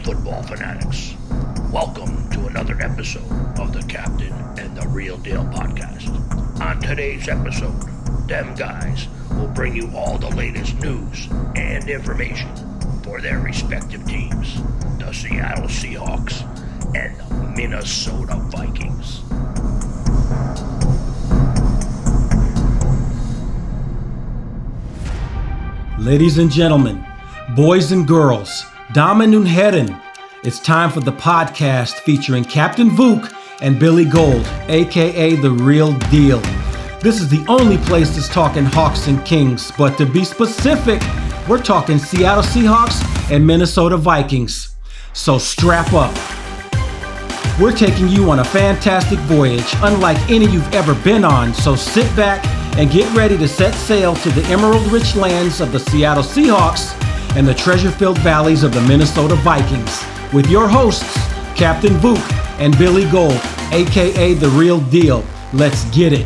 football fanatics. Welcome to another episode of the Captain and the Real Deal podcast. On today's episode, them guys will bring you all the latest news and information for their respective teams, the Seattle Seahawks and the Minnesota Vikings. Ladies and gentlemen, boys and girls, Damen und Herren, it's time for the podcast featuring Captain Vuk and Billy Gold, aka The Real Deal. This is the only place that's talking Hawks and Kings, but to be specific, we're talking Seattle Seahawks and Minnesota Vikings. So strap up. We're taking you on a fantastic voyage, unlike any you've ever been on, so sit back and get ready to set sail to the emerald-rich lands of the Seattle Seahawks and the treasure-filled valleys of the Minnesota Vikings with your hosts, Captain Vuk and Billy Gold, aka The Real Deal. Let's get it.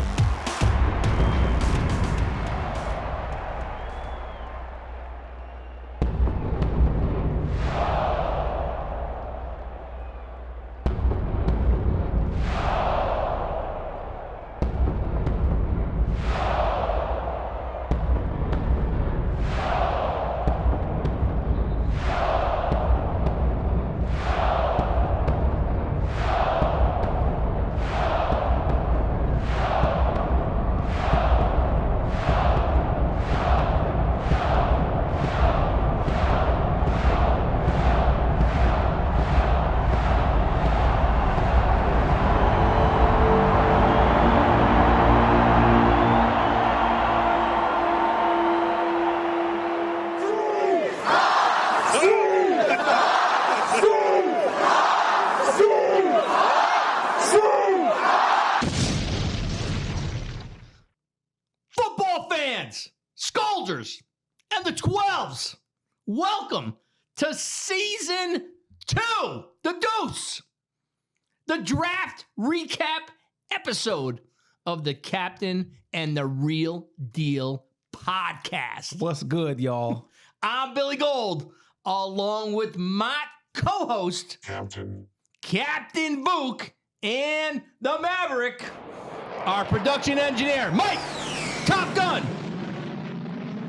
And the 12s, welcome to season 2, the Deuce, the draft recap episode of the Captain and the Real Deal podcast. What's good, y'all? I'm Billy Gold, along with my co-host, Captain Vuk, and the Maverick, our production engineer, Mike, Top Gun,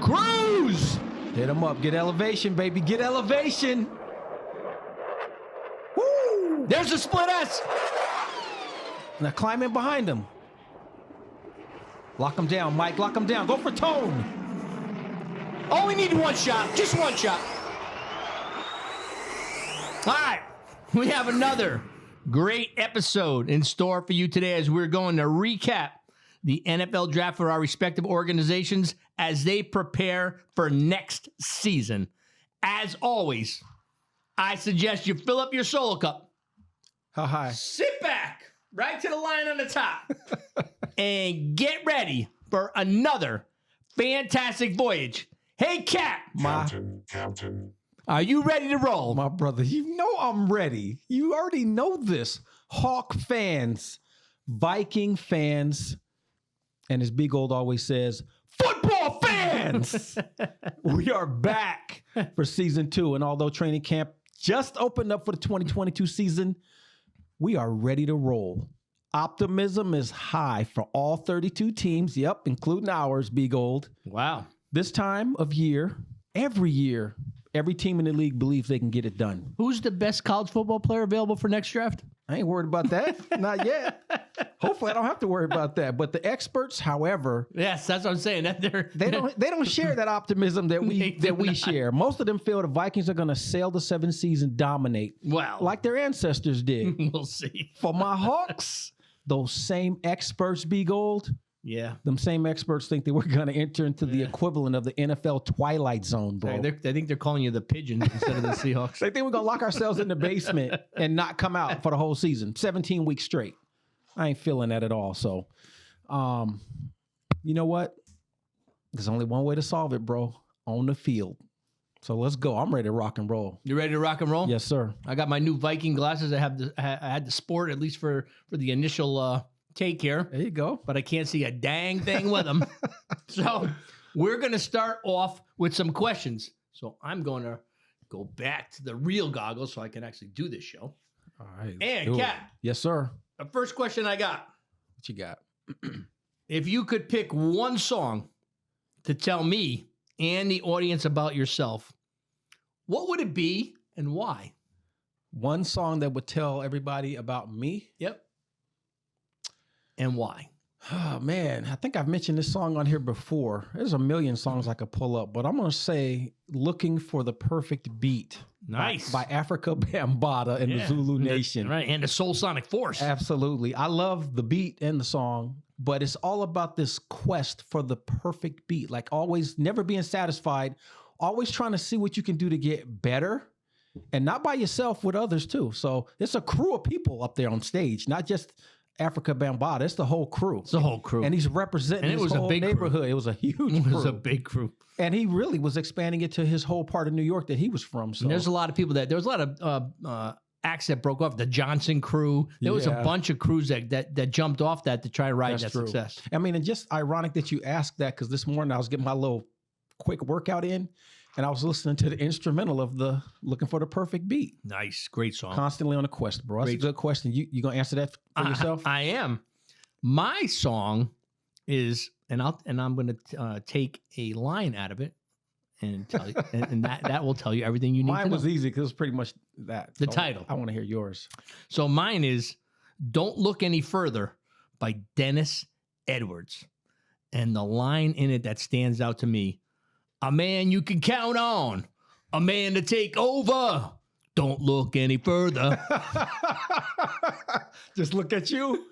Cruz. Hit him up. Get elevation, baby. Get elevation. Woo! There's a split S. Now climb in behind him. Lock him down, Mike. Lock him down. Go for tone. Oh, we need one shot. Just one shot. All right. We have another great episode in store for you today as we're going to recap the NFL draft for our respective organizations as they prepare for next season. As always, I suggest you fill up your solo cup. How high? Sit back right to the line on the top and get ready for another fantastic voyage. Hey, Cap. Captain. Are you ready to roll? My brother, you know I'm ready. You already know this. Hawk fans, Viking fans, and as Big Gold always says, football fans! We are back for season 2. And although training camp just opened up for the 2022 season, we are ready to roll. Optimism is high for all 32 teams. Yep, including ours, Big Gold. Wow. This time of year, every team in the league believes they can get it done. Who's the best college football player available for next draft? I ain't worried about that. Not yet. Hopefully I don't have to worry about that. But the experts, however, yes, that's what I'm saying. They don't share that optimism that we share. Most of them feel the Vikings are going to sail the 7th seas and dominate. Well, like their ancestors did. We'll see. For my Hawks, those same experts, Be Gold. Yeah. Them same experts think that we're going to enter into the equivalent of the NFL Twilight Zone, bro. They think they're calling you the Pigeons instead of the Seahawks. They think we're going to lock ourselves in the basement and not come out for the whole season. 17 weeks straight. I ain't feeling that at all. So, you know what? There's only one way to solve it, bro. On the field. So let's go. I'm ready to rock and roll. You ready to rock and roll? Yes, I got my new Viking glasses. I had to sport at least for the initial take here. There you go. But I can't see a dang thing with them. So we're going to start off with some questions. So I'm going to go back to the real goggles so I can actually do this show. All right. And Cap, yes, sir. the first question I got. What you got? If you could pick one song to tell me and the audience about yourself, what would it be and why? One song that would tell everybody about me? Yep. And why? Oh, man. I think I've mentioned this song on here before. There's a million songs I could pull up, but I'm going to say Looking for the Perfect Beat. Nice. By Africa Bambaataa and the Zulu Nation. Right. And the Soul Sonic Force. Absolutely. I love the beat and the song, but it's all about this quest for the perfect beat. Like always never being satisfied, always trying to see what you can do to get better, and not by yourself, with others too. So it's a crew of people up there on stage, not just Africa Bambaataa. It's the whole crew. It's the whole crew. And he's representing And it his was a whole big neighborhood. crew. It was a huge crew. It was a big crew. And he really was expanding it to his whole part of New York that he was from. So And there's a lot of people there was a lot of acts that broke off. The Johnson crew. There was a bunch of crews that jumped off that to try to ride that success. I mean, and just ironic that you asked that, because this morning I was getting my little quick workout in, and I was listening to the instrumental of the Looking for the Perfect Beat. Nice. Great song. Constantly on a quest, bro. That's a good question. You going to answer that for yourself? I am. My song is, and I'm going to take a line out of it and tell you, and that will tell you everything you need to know. Mine was easy because it was pretty much that. The title. I want to hear yours. So mine is Don't Look Any Further by Dennis Edwards. And the line in it that stands out to me, a man you can count on, a man to take over. Don't look any further. Just look at you.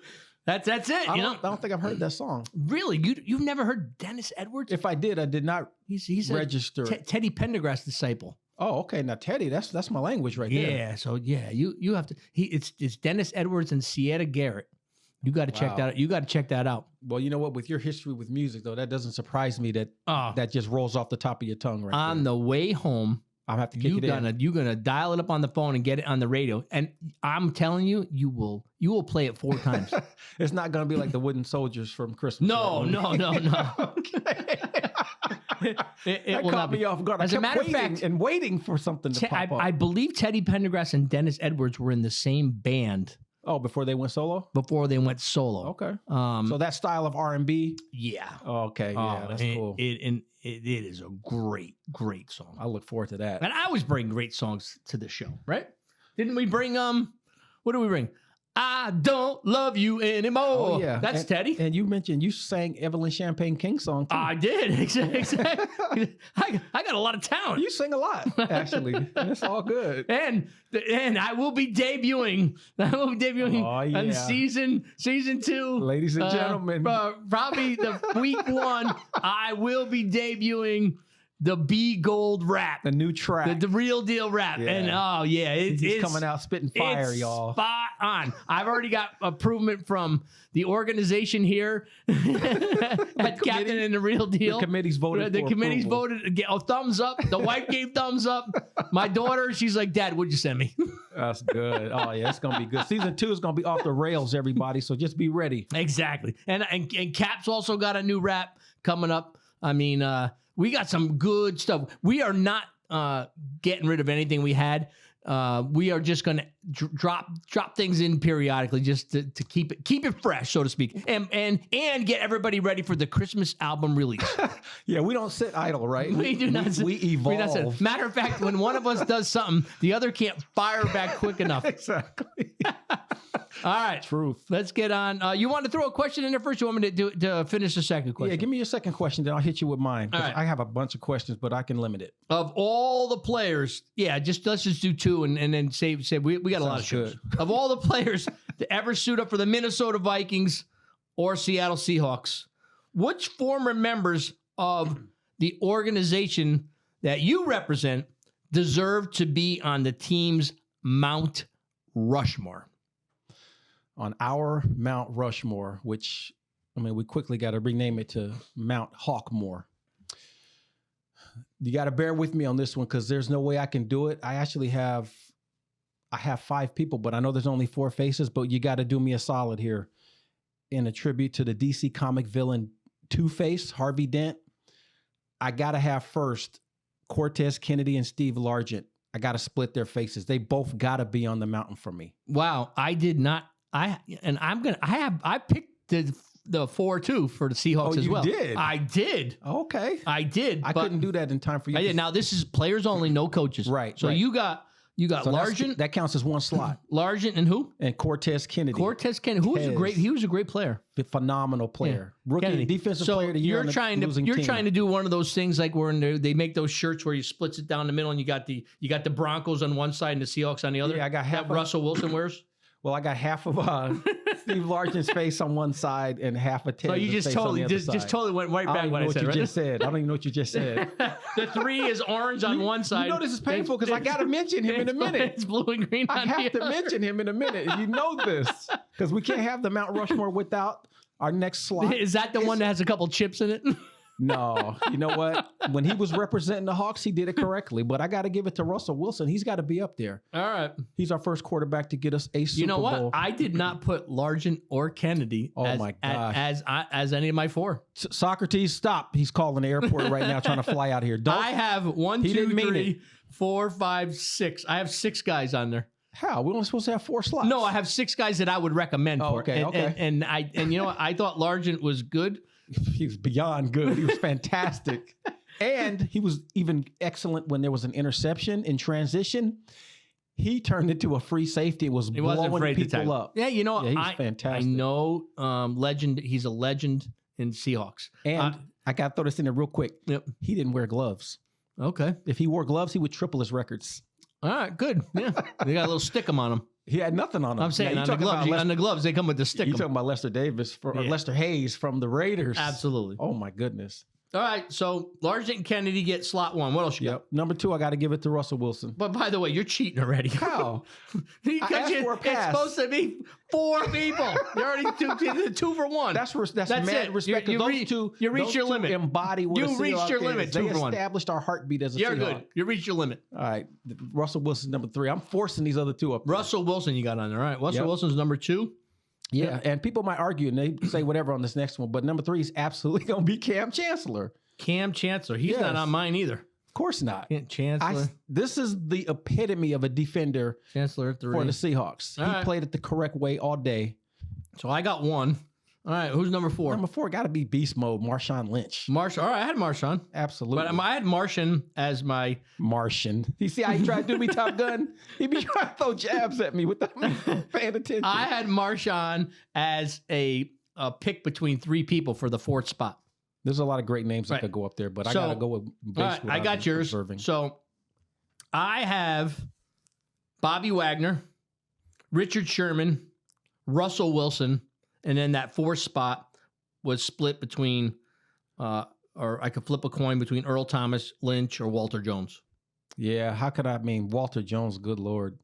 That's it. I don't think I've heard that song. Really? You've never heard Dennis Edwards? If I did, I did not He's register. Teddy Pendergrass disciple. Oh, okay. Now Teddy, that's my language right there. Yeah. So you have to. It's Dennis Edwards and Sierra Garrett. You got to check that out. You got to check that out. Well, you know what? With your history with music, though, that doesn't surprise me that that just rolls off the top of your tongue right On the way home, I'll have to kick it in. You're gonna dial it up on the phone and get it on the radio. And I'm telling you, you will play it 4 times. It's not gonna be like the Wooden Soldiers from Christmas. No. Okay. It will caught not me be. off guard. As a matter of fact, and waiting for something to pop up. I believe Teddy Pendergrass and Dennis Edwards were in the same band. Oh, before they went solo? Before they went solo. Okay. So that style of R&B? Yeah. Oh, okay. Yeah, that's cool. It is a great song. I look forward to that. And I always bring great songs to the show, right? Didn't we bring what did we bring? I don't love you anymore. Oh, yeah. That's Teddy. And you mentioned you sang Evelyn Champagne King's song, too. I did. Exactly. I got a lot of talent. You sing a lot, actually. And it's all good. And I will be debuting. On season 2. Ladies and gentlemen. Probably the week 1, I will be debuting the B Gold rap. The new track. The real deal rap. Yeah. And it's coming out spitting fire, y'all. Spot on. I've already got approval from the organization here at Captain and the Real Deal. The committee's voted. The committee's voted a thumbs up. The wife gave thumbs up. My daughter, she's like, Dad, what'd you send me? That's good. Oh yeah, it's gonna be good. Season 2 is gonna be off the rails, everybody. So just be ready. Exactly. And Cap's also got a new rap coming up. I mean, we got some good stuff. We are not getting rid of anything we had. We are just going to drop things in periodically just to keep it fresh, so to speak, and get everybody ready for the Christmas album release. Yeah, we don't sit idle, right? We do not. We evolve. Matter of fact, when one of us does something, the other can't fire back quick enough. Exactly. All right. Truth. Let's get on. You want to throw a question in there first? You want me to finish the second question? Yeah, give me your second question, then I'll hit you with mine. All right. I have a bunch of questions, but I can limit it. Of all the players, let's just do 2 and then say we got a lot of shows. Of all the players to ever suit up for the Minnesota Vikings or Seattle Seahawks, which former members of the organization that you represent deserve to be on the team's Mount Rushmore? On our Mount Rushmore, which, I mean, we quickly got to rename it to Mount Hawkmore. You got to bear with me on this one because there's no way I can do it. I have 5 people, but I know there's only 4 faces, but you got to do me a solid here. In a tribute to the DC comic villain Two-Face, Harvey Dent, I got to have first Cortez Kennedy and Steve Largent. I got to split their faces. They both got to be on the mountain for me. Wow, I did not. I picked the 4-2 for the Seahawks as well. Did? I did. Okay. I did. I couldn't do that in time for you. I did. Now this is players only, no coaches. Right. So right. you got So Largent. that counts as one slot. Largent and who? And Cortez Kennedy. He was a great player. Phenomenal player. Yeah. Rookie Kennedy. defensive So player of the year. You're trying to do one of those things like where they make those shirts where you splits it down the middle and you got the Broncos on one side and the Seahawks on the other. Yeah, I got half that Russell Wilson wears. Well, I got half of Steve Largent's face on one side and half of Ted's So you just face on the other side. just totally went right I back don't what I even know said. what you Right? just said. I don't even know what you just said. The 3 is orange on one side. You know this is painful because I got to mention him in a minute. It's blue and green. I on have the to other. mention him in a minute. You know this because we can't have the Mount Rushmore without our next slot. Is that the one that has a couple chips in it? No, you know what? When he was representing the Hawks, he did it correctly. But I got to give it to Russell Wilson. He's got to be up there. All right. He's our first quarterback to get us a Super You know what? Bowl. I did not put Largent or Kennedy my gosh. as any of my 4. Socrates, stop. He's calling the airport right now trying to fly out here. I have 1, He 2, didn't mean 3, 4, 5, 6. I have 6 guys on there. How? We're only supposed to have 4 slots. No, I have 6 guys that I would recommend for. okay, okay. And you know what? I thought Largent was good. He was beyond good. He was fantastic. And he was even excellent when there was an interception in transition. He turned into a free safety. It was He wasn't blowing afraid to people tackle. up. Yeah, you know, Yeah, he was fantastic. I know, legend. He's a legend in Seahawks. And I got to throw this in there real quick. Yep. He didn't wear gloves. Okay. If he wore gloves, he would triple his records. All right. Good. Yeah. They got a little stickum on them. He had nothing on him. I'm saying Now, on the gloves, they come with the you're stickum. talking about Lester Davis or Yeah. Lester Hayes from the Raiders. Absolutely. Oh my goodness. All right. So Largent and Kennedy get slot 1. What else you got? Yep. Number 2, I got to give it to Russell Wilson. But by the way, you're cheating already. How? Because asked for a it's pass. supposed to be 4 people. You're already 2 for 1. That's mad it. respect. You Those reached your those two limit. embody what You a reached Seahawk your is. limit, They 2 for 1. established our heartbeat as a You're Seahawk. good. You reached your limit. All right. Russell Wilson's number 3. I'm forcing these other 2 up there. Russell Wilson, you got on there. All right. Russell Yep. Wilson's number 2. Yeah. And people might argue and they say whatever on this next one, but number 3 is absolutely going to be Cam Chancellor. Cam Chancellor. He's Yes. not on mine either. Of course not. Chancellor. This is the epitome of a defender Chancellor 3. for the Seahawks. All He right. played it the correct way all day. So I got 1. All right. Who's number 4? Number 4 got to be beast mode, Marshawn Lynch. All right. I had Marshawn. Absolutely. But I had Martian as my. Martian. You see how he tried to do me Top Gun? He be trying to throw jabs at me without me paying attention. I had Marshawn as a pick between 3 people for the 4th spot. There's a lot of great names that Right. could go up there, but I So, got to go with All based right, what I I've got been yours. observing. So I have Bobby Wagner, Richard Sherman, Russell Wilson, and then that 4th spot was split between, or I could flip a coin between Earl Thomas, Lynch, or Walter Jones. Yeah, how could I mean Walter Jones? Good Lord,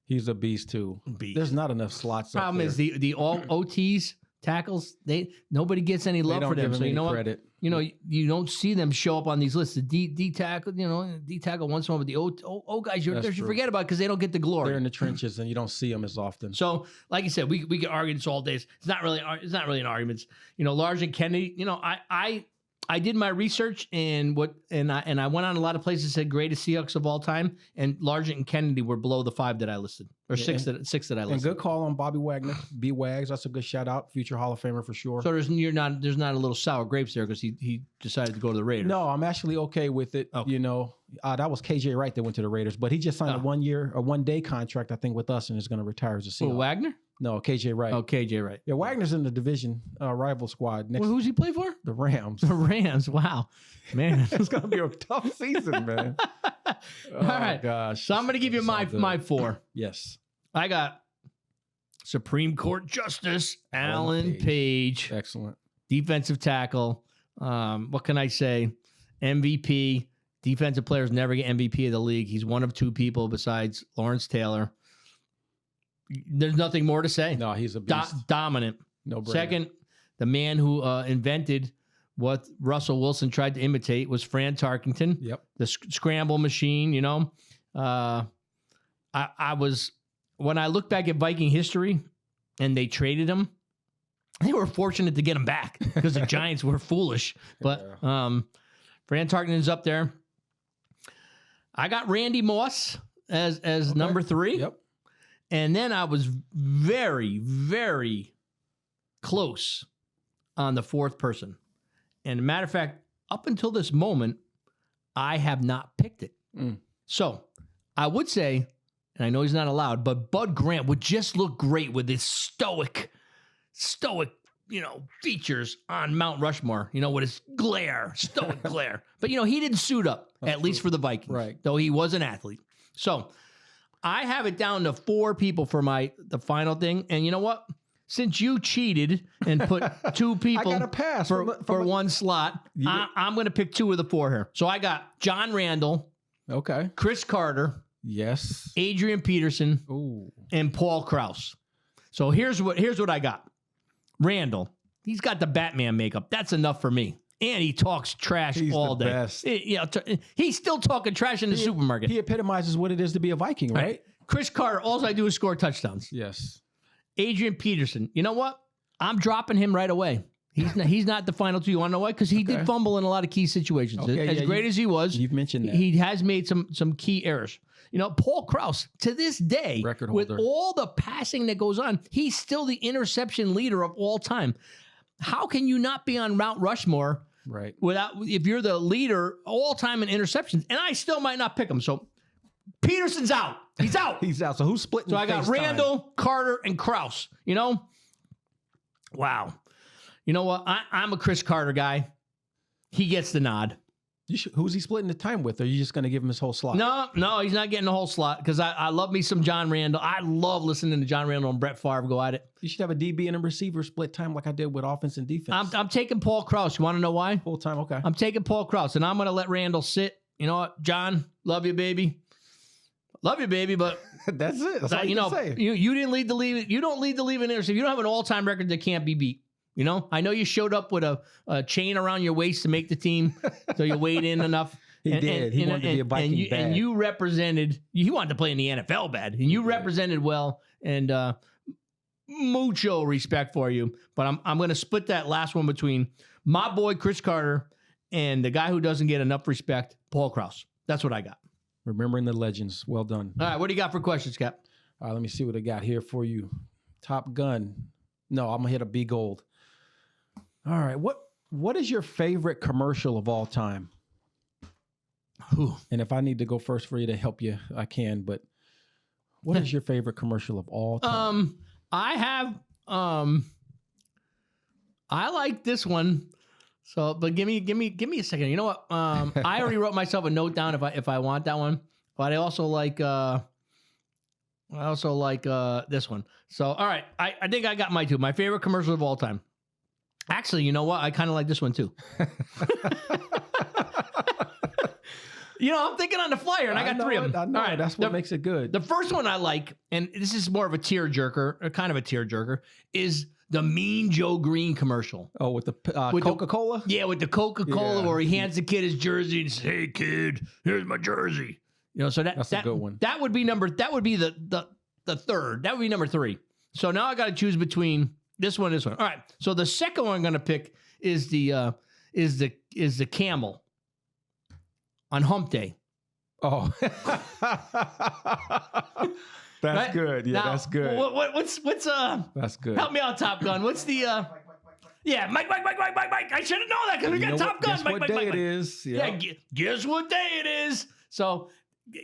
he's a beast too. Beast. There's not enough slots. Problem up there. is the all OTs tackles, nobody gets any They love don't for them. give him So you any know credit. what? You know, you don't see them show up on these lists. The D tackle, D tackle once in a while, but the O guys, you That's should true. forget about because they don't get the glory. They're in the trenches and you don't see them as often. So, like you said, we could argue this all day. It's not really an argument. Largent Kennedy. I did my research and I went on a lot of places that said greatest Seahawks of all time, and Largent and Kennedy were below the 5 that I listed, or six that I listed. And good call on Bobby Wagner, B Wags. That's a good shout out, future Hall of Famer for sure. So there's not a little sour grapes there because he decided to go to the Raiders. No, I'm actually okay with it. Okay. That was KJ Wright that went to the Raiders, but he just signed a 1-day contract, I think, with us, and is going to retire as a Seahawk. Wagner? No, KJ Wright. Oh, KJ Wright. Yeah, Wagner's in the division rival squad next. Well, who's he play for? The Rams. The Rams. Wow, man. It's going to be a tough season, man. All right, gosh. So I'm going to give you It's all good. my 4. Yes. I got Supreme Court Justice Alan Page, Excellent. defensive tackle. What can I say? MVP. Defensive players never get MVP of the league. He's one of 2 people besides Lawrence Taylor. There's nothing more to say. No, he's a beast. Dominant. No brainer. Second, the man who invented what Russell Wilson tried to imitate was Fran Tarkenton. Yep. The scramble machine, I was, when I look back at Viking history and they traded him, they were fortunate to get him back because the Giants were foolish. But Fran Tarkenton's up there. I got Randy Moss as number 3. Yep. And then I was very, very close on the 4th person. And matter of fact, up until this moment, I have not picked it. So I would say, and I know he's not allowed, but Bud Grant would just look great with his stoic, features on Mount Rushmore, with his stoic glare. But, he didn't suit up, at least for the Vikings, right? Though he was an athlete. So I have it down to 4 people for the final thing. And you know what? Since you cheated and put 2 people I got a pass for one slot, I'm going to pick 2 of the 4 here. So I got John Randall, okay, Chris Carter, yes, Adrian Peterson, and Paul Krause. So here's what I got. Randall, he's got the Batman makeup. That's enough for me. And he talks trash all day. Best. He's still talking trash in the supermarket. He epitomizes what it is to be a Viking, right? Chris Carter, all I do is score touchdowns. Yes. Adrian Peterson, you know what? I'm dropping him right away. He's not the final 2. You want to know why? Because he did fumble in a lot of key situations. Okay, as great as he was, you've mentioned that. He has made some key errors. Paul Krause, to this day, record with holder. all the passing that goes on, he's still the interception leader of all time. How can you not be on Mount Rushmore if you're the leader all time in interceptions? And I still might not pick him. So Peterson's out. He's out. He's out. So who's splitting? So I got Randall, Carter, and Krause. Wow. You know what? I'm a Chris Carter guy. He gets the nod. Who's he splitting the time with? Or are you just going to give him his whole slot? No, he's not getting the whole slot because I love me some John Randall. I love listening to John Randall and Brett Favre go at it. You should have a DB and a receiver split time like I did with offense and defense. I'm taking Paul Krause. You want to know why? Full time, okay. I'm taking Paul Krause, and I'm going to let Randall sit. You know what, John? Love you, baby. Love you, baby, but that's it. That's all you can say. You didn't lead the league. You don't lead the league in interception. You don't have an all-time record that can't be beat. I know you showed up with a chain around your waist to make the team, so you weighed in enough. He did. He wanted to be a Viking bad. And you represented. He wanted to play in the NFL bad, and you represented well. And mucho respect for you. But I'm going to split that last one between my boy Chris Carter and the guy who doesn't get enough respect, Paul Krause. That's what I got. Remembering the legends. Well done. All right, what do you got for questions, Cap? All right, let me see what I got here for you. Top Gun. No, I'm gonna hit a B Gold. All right, what is your favorite commercial of all time? Ooh. And if I need to go first for you to help you, I can. But what is your favorite commercial of all time? I have. I like this one. So, but give me a second. You know what? I already wrote myself a note down if I want that one. But I also like this one. So, all right. I think I got my 2. My favorite commercial of all time. Actually, you know what? I kind of like this one too. I'm thinking on the flyer, and I got 3 of them. I know. All right, that's what makes it good. The first one I like, and this is more of a tearjerker, or kind of a tearjerker, is the Mean Joe Green commercial. Oh, with the Coca-Cola? Yeah, with the Coca-Cola, where he hands the kid his jersey and says, "Hey, kid, here's my jersey." So that's a good one. That would be the third. That would be number 3. So now I got to choose between this one and this one. All right. So the second one I'm going to pick is the camel on Hump Day. Oh, that's right? good. Yeah, now, that's good. What's That's good. Help me out, Top Gun. What's the Yeah, Mike. I should have known that because we got Top Gun. Guess what day it is? Yeah, guess what day it is? So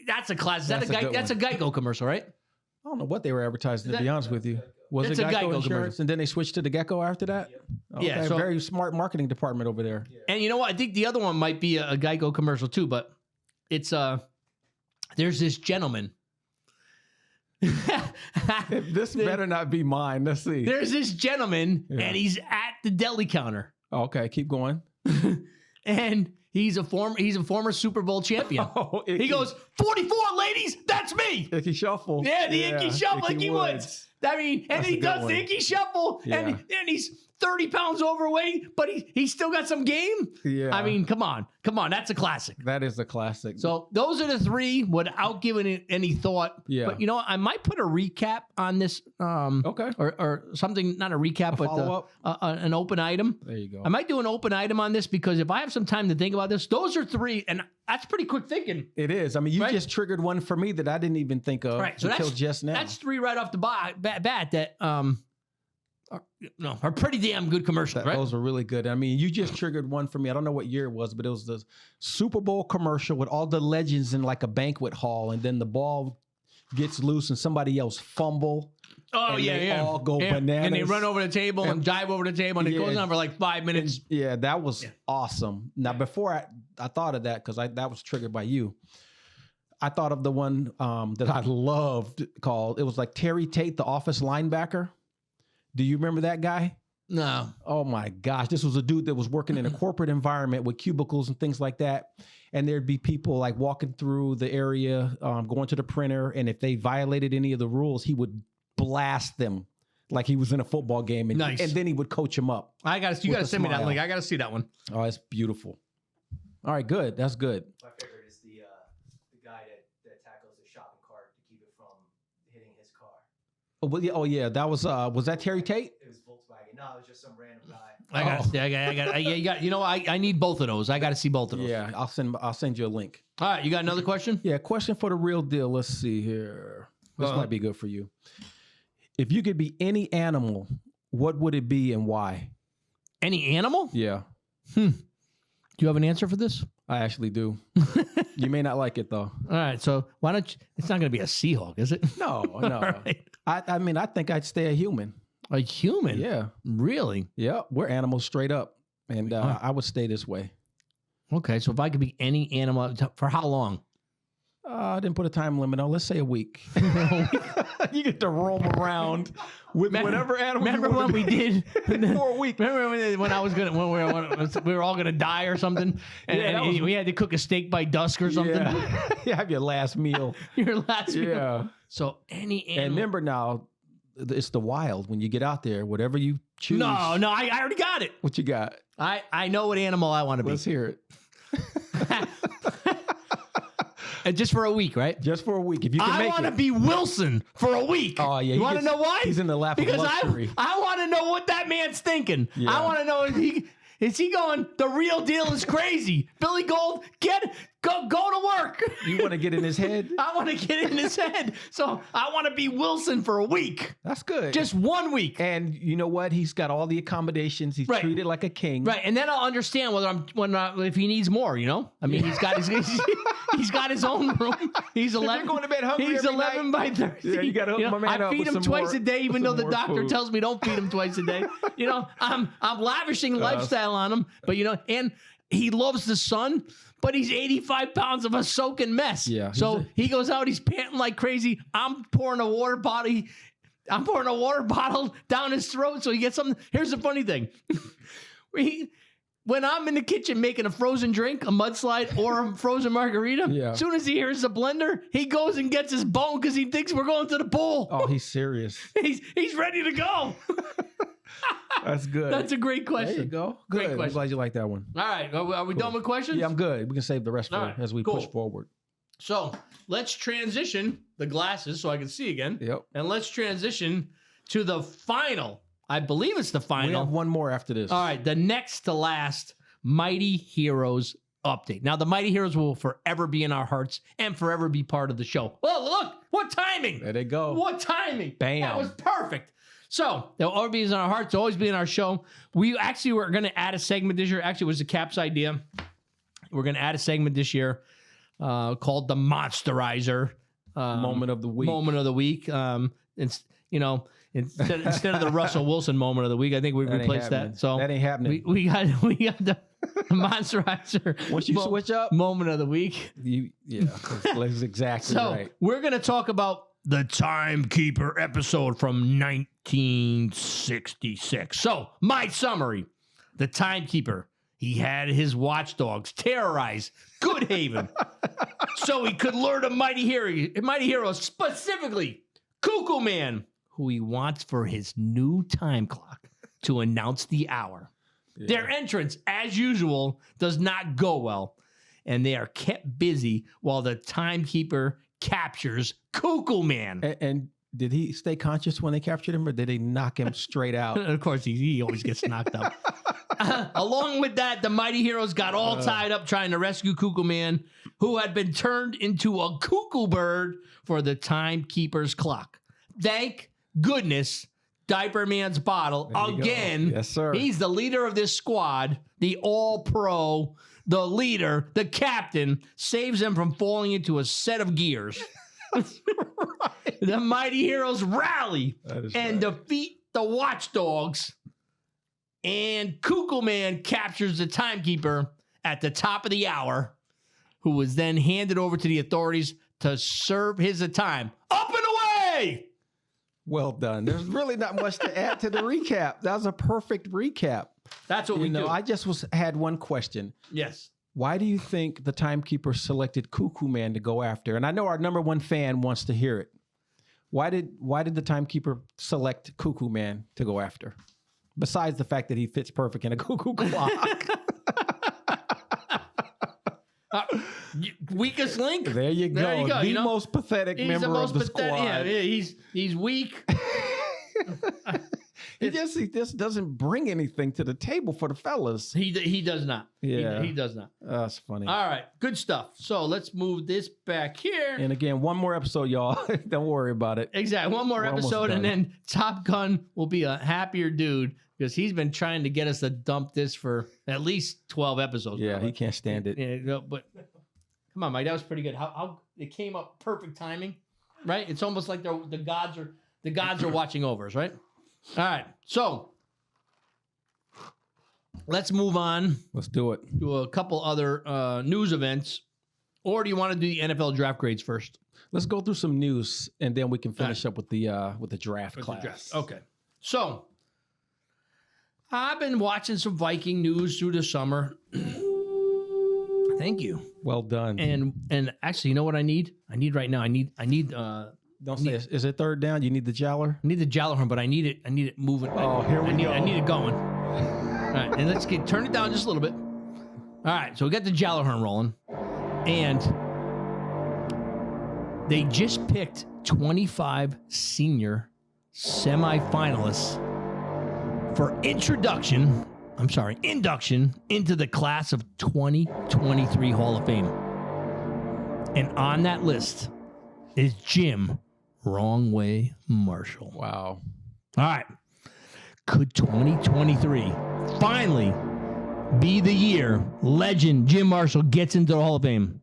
that's a classic. That's a Geico commercial, right? I don't know what they were advertising, to be honest with you. Was it It's a Geico Geico Insurance, commercial. and then they switched to the Gecko after that? Okay, Yeah, so- very smart marketing department over there. And you know what? I think the other one might be a Geico commercial too, but it's there's this gentleman. This better not be mine. Let's see. There's this gentleman, and he's at the deli counter, Okay, keep going. and he's a former Super Bowl champion. Oh, He goes, 44 ladies, that's me. Icky Shuffle. Yeah, the Icky Shuffle, Icky Woods. I mean, and That's he a good does one. the Icky Shuffle, Yeah. and he's 30 pounds overweight, but he still got some game. Yeah. I mean, come on. That's a classic. That is a classic. So those are the three without giving it any thought. Yeah. But I might put a recap on this. Okay. Or something, not a recap, but follow-up? An open item. There you go. I might do an open item on this because if I have some time to think about this, those are three, and that's pretty quick thinking. It is. I mean, you Right? just triggered one for me that I didn't even think of Right. So until that's just now. That's three right off the bat that are pretty damn good commercials, right? Those are really good. I mean, you just triggered one for me. I don't know what year it was, but it was the Super Bowl commercial with all the legends in like a banquet hall, and then the ball gets loose and somebody else fumble. Oh, and yeah, they yeah. all go Yeah. bananas. And they run over the table and dive over the table, and it goes on for like 5 minutes. Yeah, that was awesome. Now, before I thought of that, because that was triggered by you, I thought of the one that I loved called, it was like Terry Tate, the Office linebacker. Do you remember that guy? No. Oh my gosh. This was a dude that was working in a corporate environment with cubicles and things like that. And there'd be people like walking through the area, going to the printer. And if they violated any of the rules, he would blast them like he was in a football game. And, Nice. and then he would coach them up. You got to send me that smile. link. I got to see that one. Oh, it's beautiful. All right, good. That's good. My favorite is the guy that tackles the shopping cart to keep it from hitting his car. Oh yeah. That was that Terry Tate? It was Volkswagen. No, it was just some random guy. I got. I need both of those. I got to see both of those. Yeah, I'll send you a link. All right, you got another question? Yeah, question for the real deal. Let's see here. This might be good for you. If you could be any animal, what would it be and why? Any animal? Yeah, Do you have an answer for this? I actually do. You may not like it though. All right, so why don't you? It's not going to be a Seahawk, is it? No. All right. I mean, I think I'd stay a human. A human? Yeah. Really? Yeah, we're animals straight up. And I would stay this way. Okay, so if I could be any animal, for how long? I didn't put a time limit on. Let's say a week. You get to roam around with whatever animal. Remember you want when to we be. did For a week. Remember when I was gonna when we were all gonna die or something, and we had to cook a steak by dusk or something. Yeah. You have your last meal. Your last meal. Yeah. So any animal. And remember now, it's the wild. When you get out there, whatever you choose. No, I already got it. What you got? I know what animal I want to be. Let's hear it. And just for a week, right? Just for a week. If you can I make want to it. be Wilson for a week. Oh, yeah. You want to know why? He's in the lap because of luxury. I want to know what that man's thinking. Yeah. I want to know is he going, the real deal is crazy. Billy Gold, go to work. You want to get in his head? I want to get in his head. So I want to be Wilson for a week. That's good. Just 1 week. And you know what? He's got all the accommodations. He's Right. treated like a king. Right, and then I'll understand if he needs more. I mean, he's got his own room. He's 11. going to bed hungry He's every 11 by 13. Yeah, you gotta hook my man I up feed with him some twice more- a day, even with though some the more doctor food. tells me don't feed him twice a day. I'm lavishing lifestyle on him, but and he loves the sun. But he's 85 pounds of a soaking mess. Yeah, So he goes out, he's panting like crazy. I'm pouring a water bottle down his throat so he gets something. Here's the funny thing. When I'm in the kitchen making a frozen drink, a mudslide, or a frozen margarita, Yeah. as soon as he hears the blender, he goes and gets his bone because he thinks we're going to the pool. Oh, he's serious. He's ready to go. That's good. That's a great question. There you go. Great Good. I'm question. glad you like that one. All right, are we done with questions? Yeah, I'm good. We can save the rest for All right, as we cool. push forward. So let's transition the glasses so I can see again. Yep. And let's transition to the final. I believe it's the We final. have one more after this. All right, the next to last Mighty Heroes update. Now, the Mighty Heroes will forever be in our hearts and forever be part of the show. Oh, look, what timing. There they go. What timing. Bam. That was perfect. So they'll always be in our hearts, they'll always be in our show. We actually were going to add a segment this year. Actually, it was the Cap's idea. We're going to add a segment this year called the Monsterizer Moment of the week. Moment of the week. Instead of the Russell Wilson moment of the week, I think we That ain't replaced happening. that. So that ain't happening. we got the Monsterizer. Once you switch up, Moment of the week. that's exactly So right. we're going to talk about the Timekeeper episode from 1966. So my summary, the Timekeeper, he had his watchdogs terrorize Good Haven so he could lure the mighty hero, specifically Cuckoo Man, who he wants for his new time clock. to announce the hour. Yeah. Their entrance, as usual, does not go well, and they are kept busy while the timekeeper captures Cuckoo Man. And did he stay conscious when they captured him, or did they knock him straight out? Of course, he always gets knocked out. Along with that, the Mighty Heroes got all tied up trying to rescue Cuckoo Man, who had been turned into a cuckoo bird for the timekeeper's clock. Thank goodness, Diaper Man's bottle again. Yes, sir. He's the leader of this squad, the all-pro, the leader, the captain, saves them from falling into a set of gears. The Mighty Heroes rally and defeat the Watchdogs. And Cuckoo Man captures the timekeeper at the top of the hour, who was then handed over to the authorities to serve his time. Up and away! Well done. There's really not much to add to the recap. That was a perfect recap. That's what we do. I just had one question. Yes. Why do you think the timekeeper selected Cuckoo Man to go after? And I know our number one fan wants to hear it. Why did the timekeeper select Cuckoo Man to go after? Besides the fact that he fits perfect in a cuckoo clock. Weakest link? There you go. There you go. The most pathetic member of the squad. Yeah, he's weak. He just doesn't bring anything to the table for the fellas. He does not. Yeah. He does not. That's funny. All right. Good stuff. So let's move this back here. And again, one more episode, y'all. Don't worry about it. Exactly. One more We're episode, almost and done. then Top Gun will be a happier dude because he's been trying to get us to dump this for at least 12 episodes. Yeah, now. he can't stand it. Yeah, no, but come on, Mike. That was pretty good. How it came up perfect timing, right? It's almost like the gods are watching over us, right? All right. So let's move on Let's do it. to a couple other news events. Or do you want to do the NFL draft grades first? Let's go through some news, and then we can finish up with the draft With class. the draft. Okay. So I've been watching some Viking news through the summer. Thank you. Well done. And actually, you know what I need? I need right now. I need Don't say it. Is it third down? You need the Jowler? the Jallarhorn, but I need it moving. Oh, here we go. I need it going. All right, and let's turn it down just a little bit. All right, so we got the Jallarhorn rolling, and they just picked 25 senior semifinalists for induction into the class of 2023 Hall of Fame. And on that list is Jim Wrong Way Marshall. Wow. All right. Could 2023 finally be the year legend Jim Marshall gets into the Hall of Fame?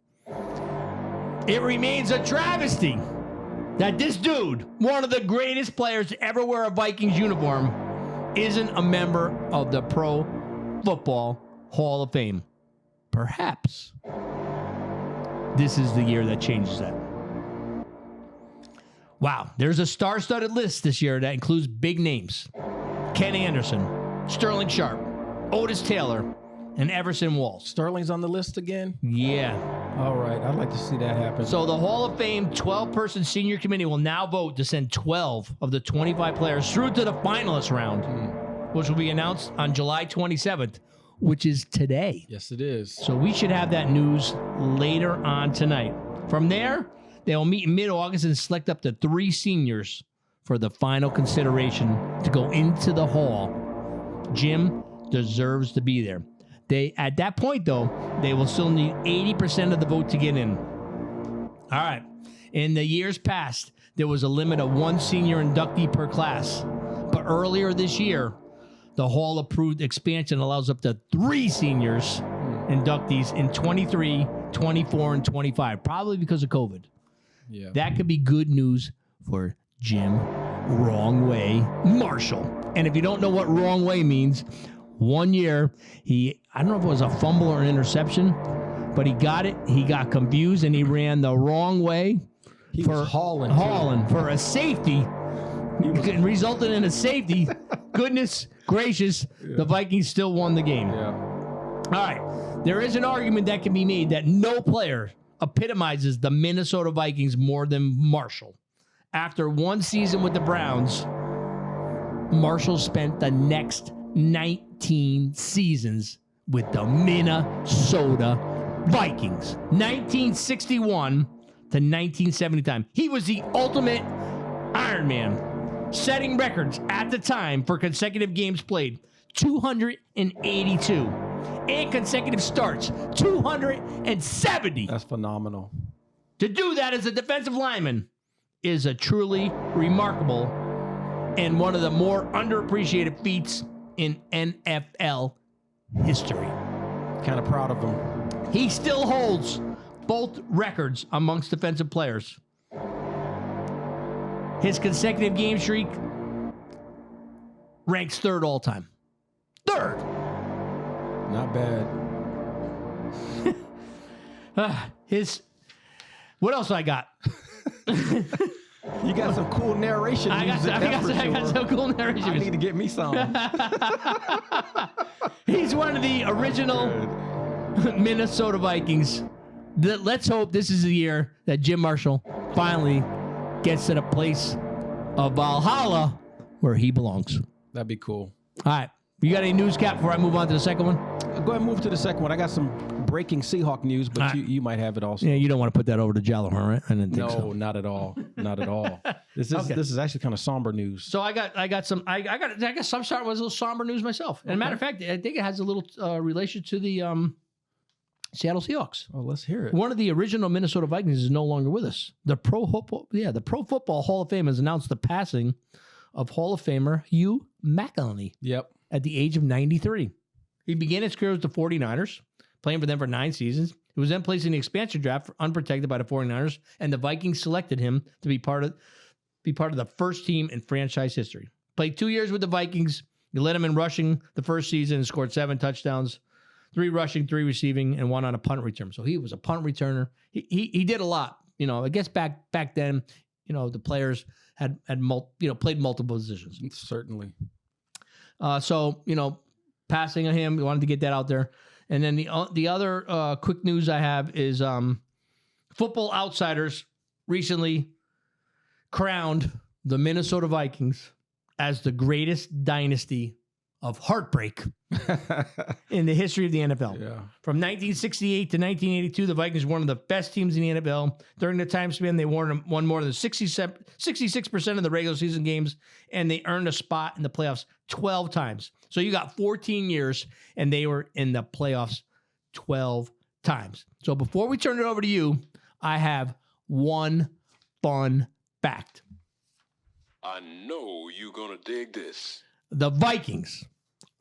It remains a travesty that this dude, one of the greatest players to ever wear a Vikings uniform, isn't a member of the Pro Football Hall of Fame. Perhaps this is the year that changes that. Wow, there's a star-studded list this year that includes big names. Ken Anderson, Sterling Sharp, Otis Taylor, and Everson Walls. Sterling's on the list again? Yeah. All right. I'd like to see that happen. So the Hall of Fame 12-person senior committee will now vote to send 12 of the 25 players through to the finalists round, which will be announced on July 27th, which is today. Yes, it is. So we should have that news later on tonight. From there, they'll meet in mid-August and select up to 3 seniors for the final consideration to go into the hall. Jim deserves to be there. At that point, though, they will still need 80% of the vote to get in. All right. In the years past, there was a limit of 1 senior inductee per class. But earlier this year, the Hall approved expansion allows up to 3 seniors inductees in 23, 24, and 25, probably because of COVID. Yeah. That could be good news for Jim Wrong Way Marshall. And if you don't know what wrong way means, one year, I don't know if it was a fumble or an interception, but he got it. He got confused, and he ran the wrong way. He was hauling for a safety. It resulted in a safety. Goodness gracious, the Vikings still won the game. Yeah. All right. There is an argument that can be made that no player epitomizes the Minnesota Vikings more than Marshall. After 1 season with the Browns, Marshall spent the next 19 seasons with the Minnesota Vikings. 1961 to 1970 time. He was the ultimate Iron Man, setting records at the time for consecutive games played, 282. And consecutive starts, 270. That's phenomenal. To do that as a defensive lineman is a truly remarkable and one of the more underappreciated feats in NFL history. Kind of proud of him. He still holds both records amongst defensive players. His consecutive game streak ranks third all time. Third. Not bad. What else I got? You got some cool narration. I got some cool narration. I need to get me some. He's one of the original Minnesota Vikings. Let's hope this is the year that Jim Marshall finally gets to the place of Valhalla where he belongs. That'd be cool. All right. You got any news, Cap, before I move on to the second one? Go ahead and move to the second one. I got some breaking Seahawk news, but Right. you might have it also. Yeah, you don't want to put that over to Jallow, right? I didn't think No, so. not at all. Not at all. This is actually kind of somber news. So I guess some start with a little somber news myself. And matter of fact, I think it has a little relation to the Seattle Seahawks. Oh, let's hear it. One of the original Minnesota Vikings is no longer with us. The Pro Football Hall of Fame has announced the passing of Hall of Famer Hugh McElhenney Yep. at the age of 93. He began his career with the 49ers, playing for them for 9 seasons. He was then placed in the expansion draft unprotected by the 49ers, and the Vikings selected him to be part of the first team in franchise history. Played 2 years with the Vikings. He led them in rushing the first season and scored 7 touchdowns, 3 rushing, 3 receiving, and 1 on a punt return. So he was a punt returner. He did a lot. You know, I guess back then, you know, the players had played multiple positions. Certainly. So, you know, passing on him, we wanted to get that out there. And then the other quick news I have is Football Outsiders recently crowned the Minnesota Vikings as the greatest dynasty of heartbreak in the history of the NFL. Yeah. From 1968 to 1982, the Vikings were one of the best teams in the NFL. During the time span, they won more than 66% of the regular season games, and they earned a spot in the playoffs 12 times. So you got 14 years, and they were in the playoffs 12 times. So before we turn it over to you, I have one fun fact. I know you're going to dig this. The Vikings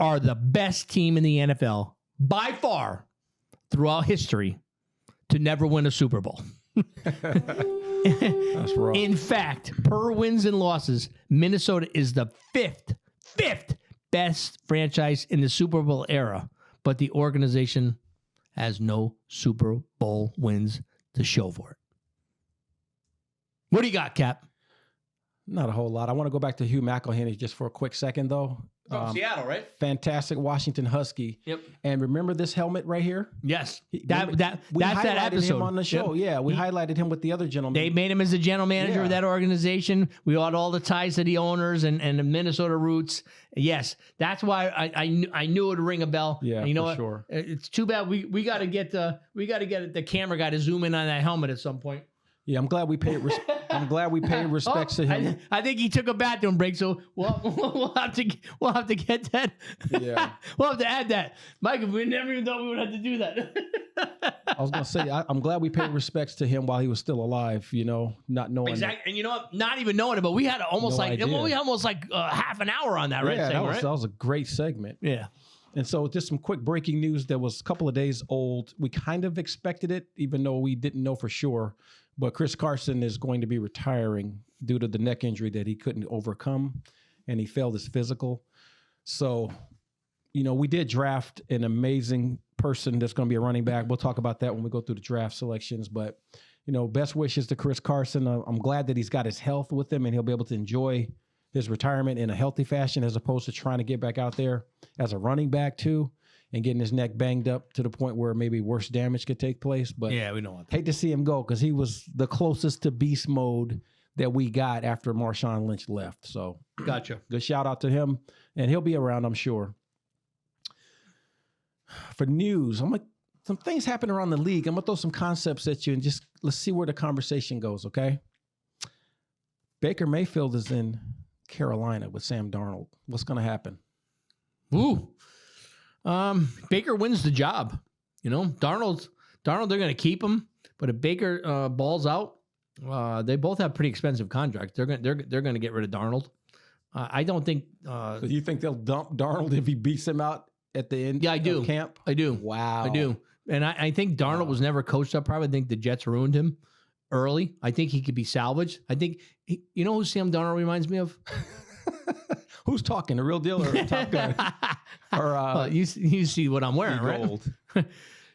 are the best team in the NFL by far throughout history to never win a Super Bowl. That's rough. In fact, per wins and losses, Minnesota is the fifth best franchise in the Super Bowl era, but the organization has no Super Bowl wins to show for it. What do you got, Cap? Not a whole lot. I want to go back to Hugh McElhenney just for a quick second, though. From Seattle, right? Fantastic Washington Husky. Yep. And remember this helmet right here? Yes. We That's that highlighted episode. him on the show. Yep. Yeah, we highlighted him with the other gentleman. They made him as the general manager of that organization. We had all the ties to the owners and the Minnesota roots. Yes, that's why I knew it would ring a bell. Yeah, and you know for what? sure. It's too bad we got to get the camera guy to zoom in on that helmet at some point. Yeah, I'm glad we paid respects to him. I think he took a bathroom break, so we'll have to get that. Yeah. We'll have to add that, Mike. We never even thought we would have to do that. I was gonna say I'm glad we paid respects to him while he was still alive. You know, not knowing. Exactly, and you know what? Not even knowing it, but we had almost half an hour on that, right? Yeah, Segment, that was a great segment. Yeah. And so just some quick breaking news that was a couple of days old. We kind of expected it, even though we didn't know for sure. But Chris Carson is going to be retiring due to the neck injury that he couldn't overcome, and he failed his physical. So, you know, we did draft an amazing person that's going to be a running back. We'll talk about that when we go through the draft selections. But, you know, best wishes to Chris Carson. I'm glad that he's got his health with him, and he'll be able to enjoy his retirement in a healthy fashion as opposed to trying to get back out there as a running back too and getting his neck banged up to the point where maybe worse damage could take place. But Yeah, we don't want that. hate to see him go because he was the closest to beast mode that we got after Marshawn Lynch left. So Gotcha. good shout out to him, and he'll be around, I'm sure. For news, some things happen around the league. I'm gonna throw some concepts at you and just let's see where the conversation goes. Okay. Baker Mayfield is in Carolina with Sam Darnold. What's gonna happen? Ooh. Baker wins the job. Darnold, they're going to keep him, but if Baker balls out, they both have pretty expensive contracts. They're going to get rid of Darnold. I don't think. So you think they'll dump Darnold if he beats him out at the end? Yeah, I do. Of camp. I do. Wow. I do. And I think Darnold was never coached up. Probably think the Jets ruined him early. I think he could be salvaged. I think you know who Sam Darnold reminds me of. Who's talking? The real deal or Top Gun? Or you see what I'm wearing, right? Gold.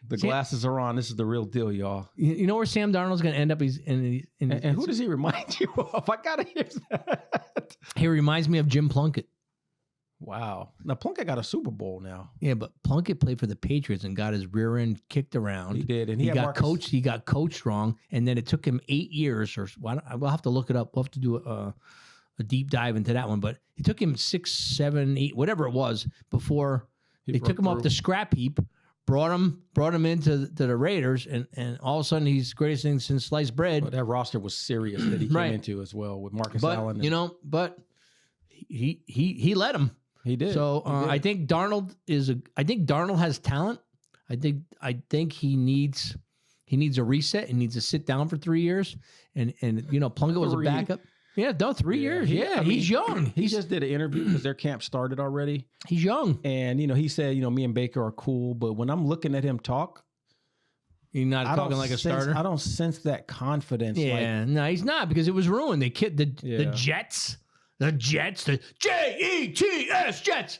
The glasses are on. This is the real deal, y'all. You know where Sam Darnold's going to end up? And who does he remind you of? I gotta hear that. He reminds me of Jim Plunkett. Wow. Now Plunkett got a Super Bowl now. Yeah, but Plunkett played for the Patriots and got his rear end kicked around. He did, and he got coached. He got coached wrong, and then it took him 8 years. We'll have to look it up. We'll have to do a deep dive into that one. But it took him 6, 7, 8, whatever it was, before they took him off the scrap heap. Brought him into the Raiders, and all of a sudden he's greatest thing since sliced bread. But that roster was serious that he came into as well with Marcus Allen. But he let him. He did. So he did. I think Darnold has talent. I think he needs a reset. He needs to sit down for 3 years. And Plunkett was a backup. Yeah, 3 years. Yeah, he's young. He just did an interview because their camp started already. He's young. And, he said, me and Baker are cool. But when I'm looking at him talk, he's not talking like a starter. I don't sense that confidence. Yeah, no, he's not, because it was ruined. The Jets, the Jets, Jets.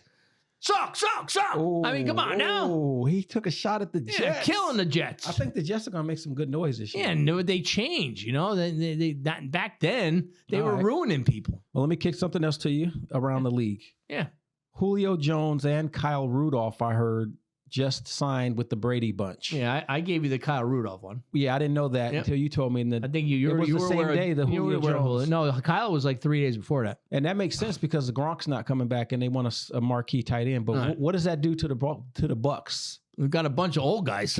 Suck. Ooh, I mean, come on now. Oh, he took a shot at the Jets. Yeah, killing the Jets. I think the Jets are going to make some good noise this year. Yeah, no, they change. Back then, they were ruining people. Well, let me kick something else to you around the league. Yeah. Julio Jones and Kyle Rudolph, I heard, just signed with the Brady bunch. Yeah, I gave you the Kyle Rudolph one. Yeah, I didn't know that until you told me. I think you were the same day the Julio Jones. No, Kyle was like 3 days before that. And that makes sense because the Gronk's not coming back and they want a marquee tight end. But what does that do to the Bucks? We've got a bunch of old guys.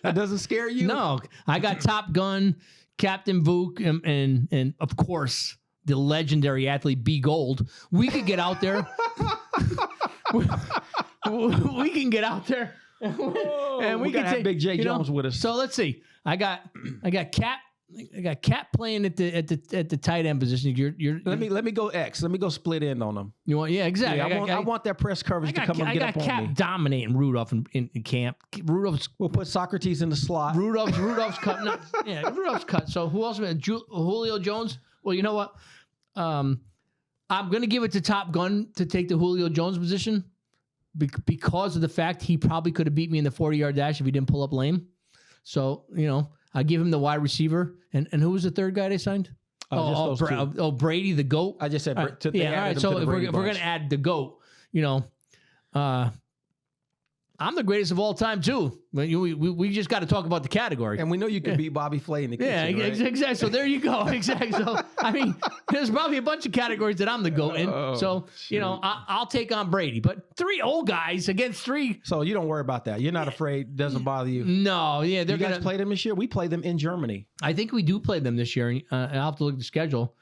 That doesn't scare you? No, I got Top Gun, Captain Vuk, and of course the legendary athlete B Gold. We could get out there. We can get out there, and we can have Big J Jones with us. So let's see. I got Cap playing at the tight end position. Let me go X. Let me go split in on them. You want? Yeah, exactly. Yeah, I want that press coverage to come and get up on me. I got Cap dominating Rudolph in camp. We'll put Socrates in the slot. Rudolph's cut. No, yeah, Rudolph's cut. So who else? Julio Jones. Well, you know what? I'm going to give it to Top Gun to take the Julio Jones position. Because of the fact he probably could have beat me in the 40-yard dash if he didn't pull up lame. So, I give him the wide receiver. And who was the third guy they signed? Brady, the GOAT. I just said all right. So if we're going to add the GOAT, I'm the greatest of all time, too. We just got to talk about the category. And we know you can beat Bobby Flay in the kitchen, right? Exactly. So there you go. Exactly. So, I mean, there's probably a bunch of categories that I'm the GOAT in. I'll take on Brady. But 3 old guys against 3. So you don't worry about that. You're not afraid. It doesn't bother you. No. Yeah. You guys play them this year? We play them in Germany. I think we do play them this year. I'll have to look at the schedule.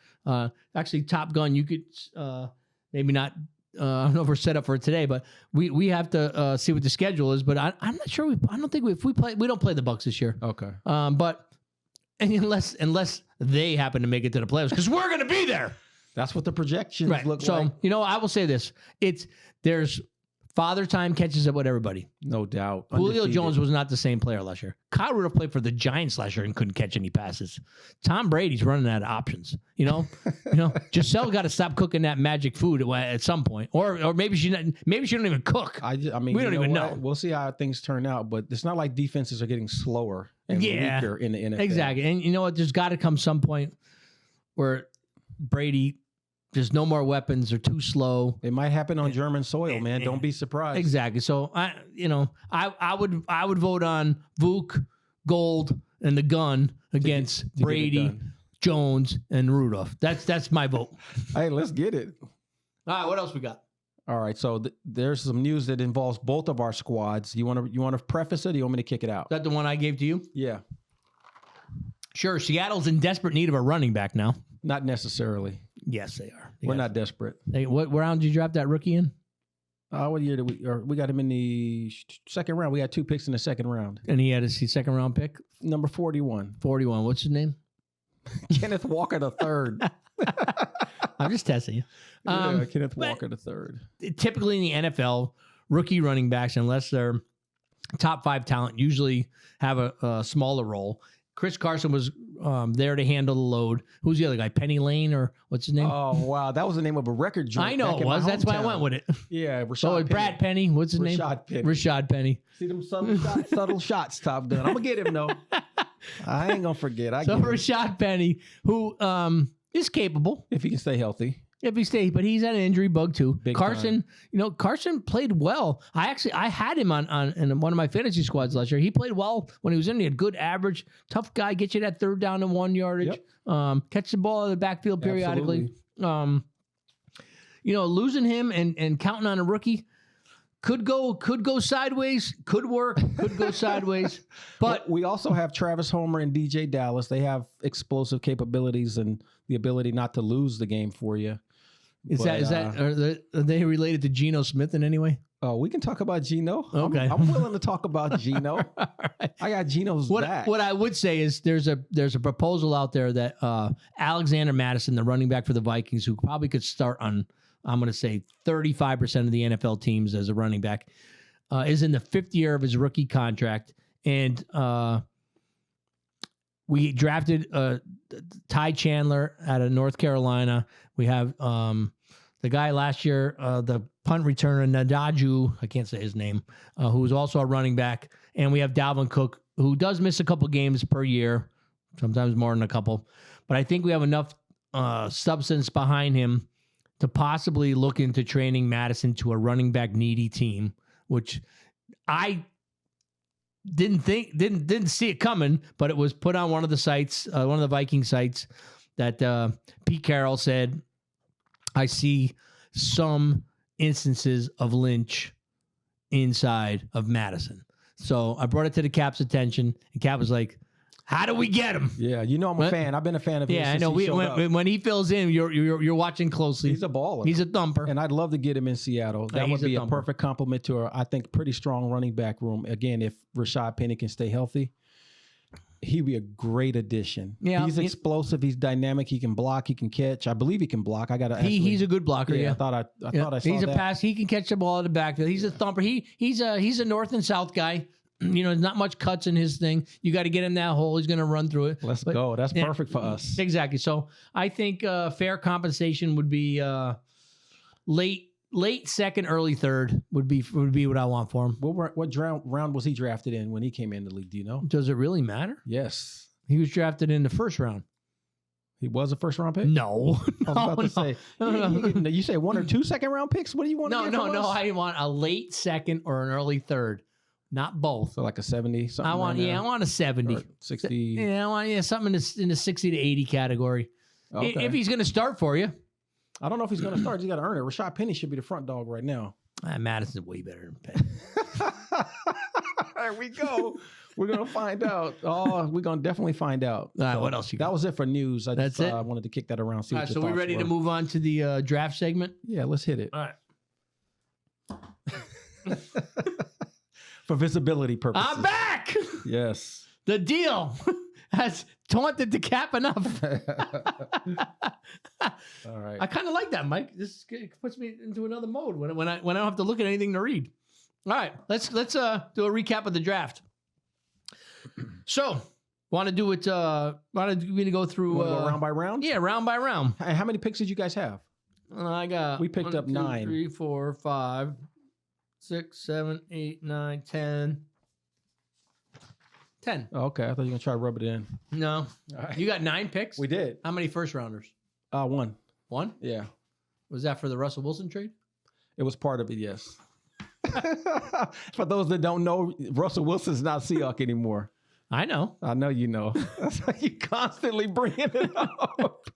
Actually, Top Gun, you could maybe not. I don't know if we're set up for it today, but we have to see what the schedule is. But I'm not sure. I don't think we don't play the Bucks this year. Okay. But unless they happen to make it to the playoffs, because we're going to be there. That's what the projections look like. So I will say this: there's Father Time catches up with everybody. No doubt. Julio Jones was not the same player last year. Kyle Rudolph played for the Giants last year and couldn't catch any passes. Tom Brady's running out of options. Giselle got to stop cooking that magic food at some point, or maybe she don't even cook. I mean, we don't even know. We'll see how things turn out, but it's not like defenses are getting slower and weaker in the NFL. Exactly, and you know what? There's got to come some point where Brady. There's no more weapons. They're too slow. It might happen on German soil, man. Don't be surprised. Exactly. So I would vote on Vuk, Gold, and the gun against Brady, Jones, and Rudolph. That's my vote. Hey, let's get it. All right, what else we got? All right, so there's some news that involves both of our squads. You want to preface it, or do you want me to kick it out? Is that the one I gave to you? Yeah. Sure. Seattle's in desperate need of a running back now. Not necessarily. Yes, they are. We're not desperate. What round did you draft that rookie in? What year did we got him in the second round. We had 2 picks in the second round. And he had his second round pick? Number 41. 41. What's his name? Kenneth Walker III. I'm just testing you. Kenneth Walker III. Typically in the NFL, rookie running backs, unless they're top 5 talent, usually have a smaller role. Chris Carson was there to handle the load. Who's the other guy? Penny Lane, or what's his name? Oh, wow. That was the name of a record joint. I know it was. That's why I went with it. Yeah, Rashad So Brad Penny. What's his name? Rashad Penny. See them subtle shots, Top Gun. I'm going to get him, though. I ain't going to forget. Rashad Penny, who is capable. If he can stay healthy. If he stays, but he's had an injury bug too. Big Carson, time. Carson played well. I had him on in one of my fantasy squads last year. He played well when he was in. He had good average, tough guy, get you that 3rd down and 1 yardage. Yep. Catch the ball in the backfield periodically. Absolutely. Losing him and counting on a rookie could go sideways, could work, could go sideways. But we also have Travis Homer and DJ Dallas. They have explosive capabilities and the ability not to lose the game for you. Are they related to Geno Smith in any way? Oh, we can talk about Geno. Okay. I'm willing to talk about Geno. Right. I got Geno's back. What I would say is there's a proposal out there that Alexander Mattison, the running back for the Vikings, who probably could start on, I'm going to say 35% of the NFL teams as a running back, is in the 5th year of his rookie contract. And we drafted Ty Chandler out of North Carolina. We have the guy last year, the punt returner, Nadaju, I can't say his name, who was also a running back. And we have Dalvin Cook, who does miss a couple games per year, sometimes more than a couple. But I think we have enough substance behind him to possibly look into training Madison to a running back needy team, which I didn't see it coming, but it was put on one of the sites, one of the Viking sites, that Pete Carroll said, I see some instances of Lynch inside of Madison. So I brought it to the Cap's attention, and Cap was like, how do we get him? Yeah, I'm a fan. I've been a fan of his. Yeah, I know. When he fills in, you're watching closely. He's a baller. He's a thumper. And I'd love to get him in Seattle. That would be a perfect complement to our, I think, pretty strong running back room. Again, if Rashad Penny can stay healthy, he'd be a great addition. Yeah, he's explosive. He's dynamic. He can block. He can catch. I believe he can block. He's a good blocker. Yeah, I thought I saw he's a that. pass. He can catch the ball in the backfield. He's a thumper. He's a north and south guy. There's not much cuts in his thing. You got to get him that hole. He's going to run through it. Let's go. That's perfect for us. Exactly. So I think fair compensation would be late second, early third would be what I want for him. What round was he drafted in when he came in the league? Do you know? Does it really matter? Yes. He was drafted in the 1st round. He was a 1st round pick? No. I was about to say, you say 1 or 2 2nd round picks? What do you want? No. I want a late second or an early third. Not both. So like a 70 something. I want a 70. 60. Yeah, I want something in the 60 to 80 category. Okay. If he's going to start for you. I don't know if he's going to start. He's got to earn it. Rashad Penny should be the front dog right now. Madison's way better than Penny. There we go. We're going to find out. Oh, we're going to definitely find out. All right, what else you got? That was it for news. That's it? I wanted to kick that around. See all right, so we ready to move on to the draft segment? Yeah, let's hit it. All right. For visibility purposes. I'm back! Yes. The deal has taunted the Cap enough. All right. I kind of like that, Mike. This puts me into another mode when I don't have to look at anything to read. All right, let's do a recap of the draft. So, want to do it? Want to go through go round by round? Yeah, round by round. Hey, how many picks did you guys have? We picked up 9. 3, 4, 5, 6, 7, 8, 9, 10. 10. Oh, okay, I thought you were gonna try to rub it in. No, right. You got 9 picks. We did. How many first rounders? 1. 1? Yeah. Was that for the Russell Wilson trade? It was part of it, yes. For those that don't know, Russell Wilson's not Seahawk anymore. I know. I know you know. That's why you constantly bringing it up.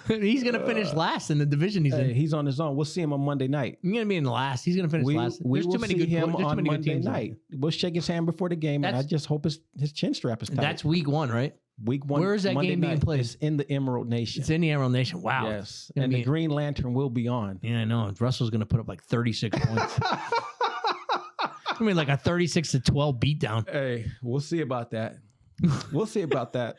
He's going to finish last in the division he's in. He's on his own. We'll see him on Monday night. He's going to be in the last. He's going to finish last. We There's will too many see good him there's too on many good Monday teams night. We'll shake his hand before the game, and I just hope his chin strap is tight. That's week 1, right? Week 1. Where is that Monday game being night. played? It's in the Emerald Nation. It's in the Emerald Nation. Wow. Yes. And the Green Lantern will be on. Yeah, I know. Russell's going to put up like 36 points. I mean, like a 36-12 beatdown. Hey, we'll see about that. We'll see about that.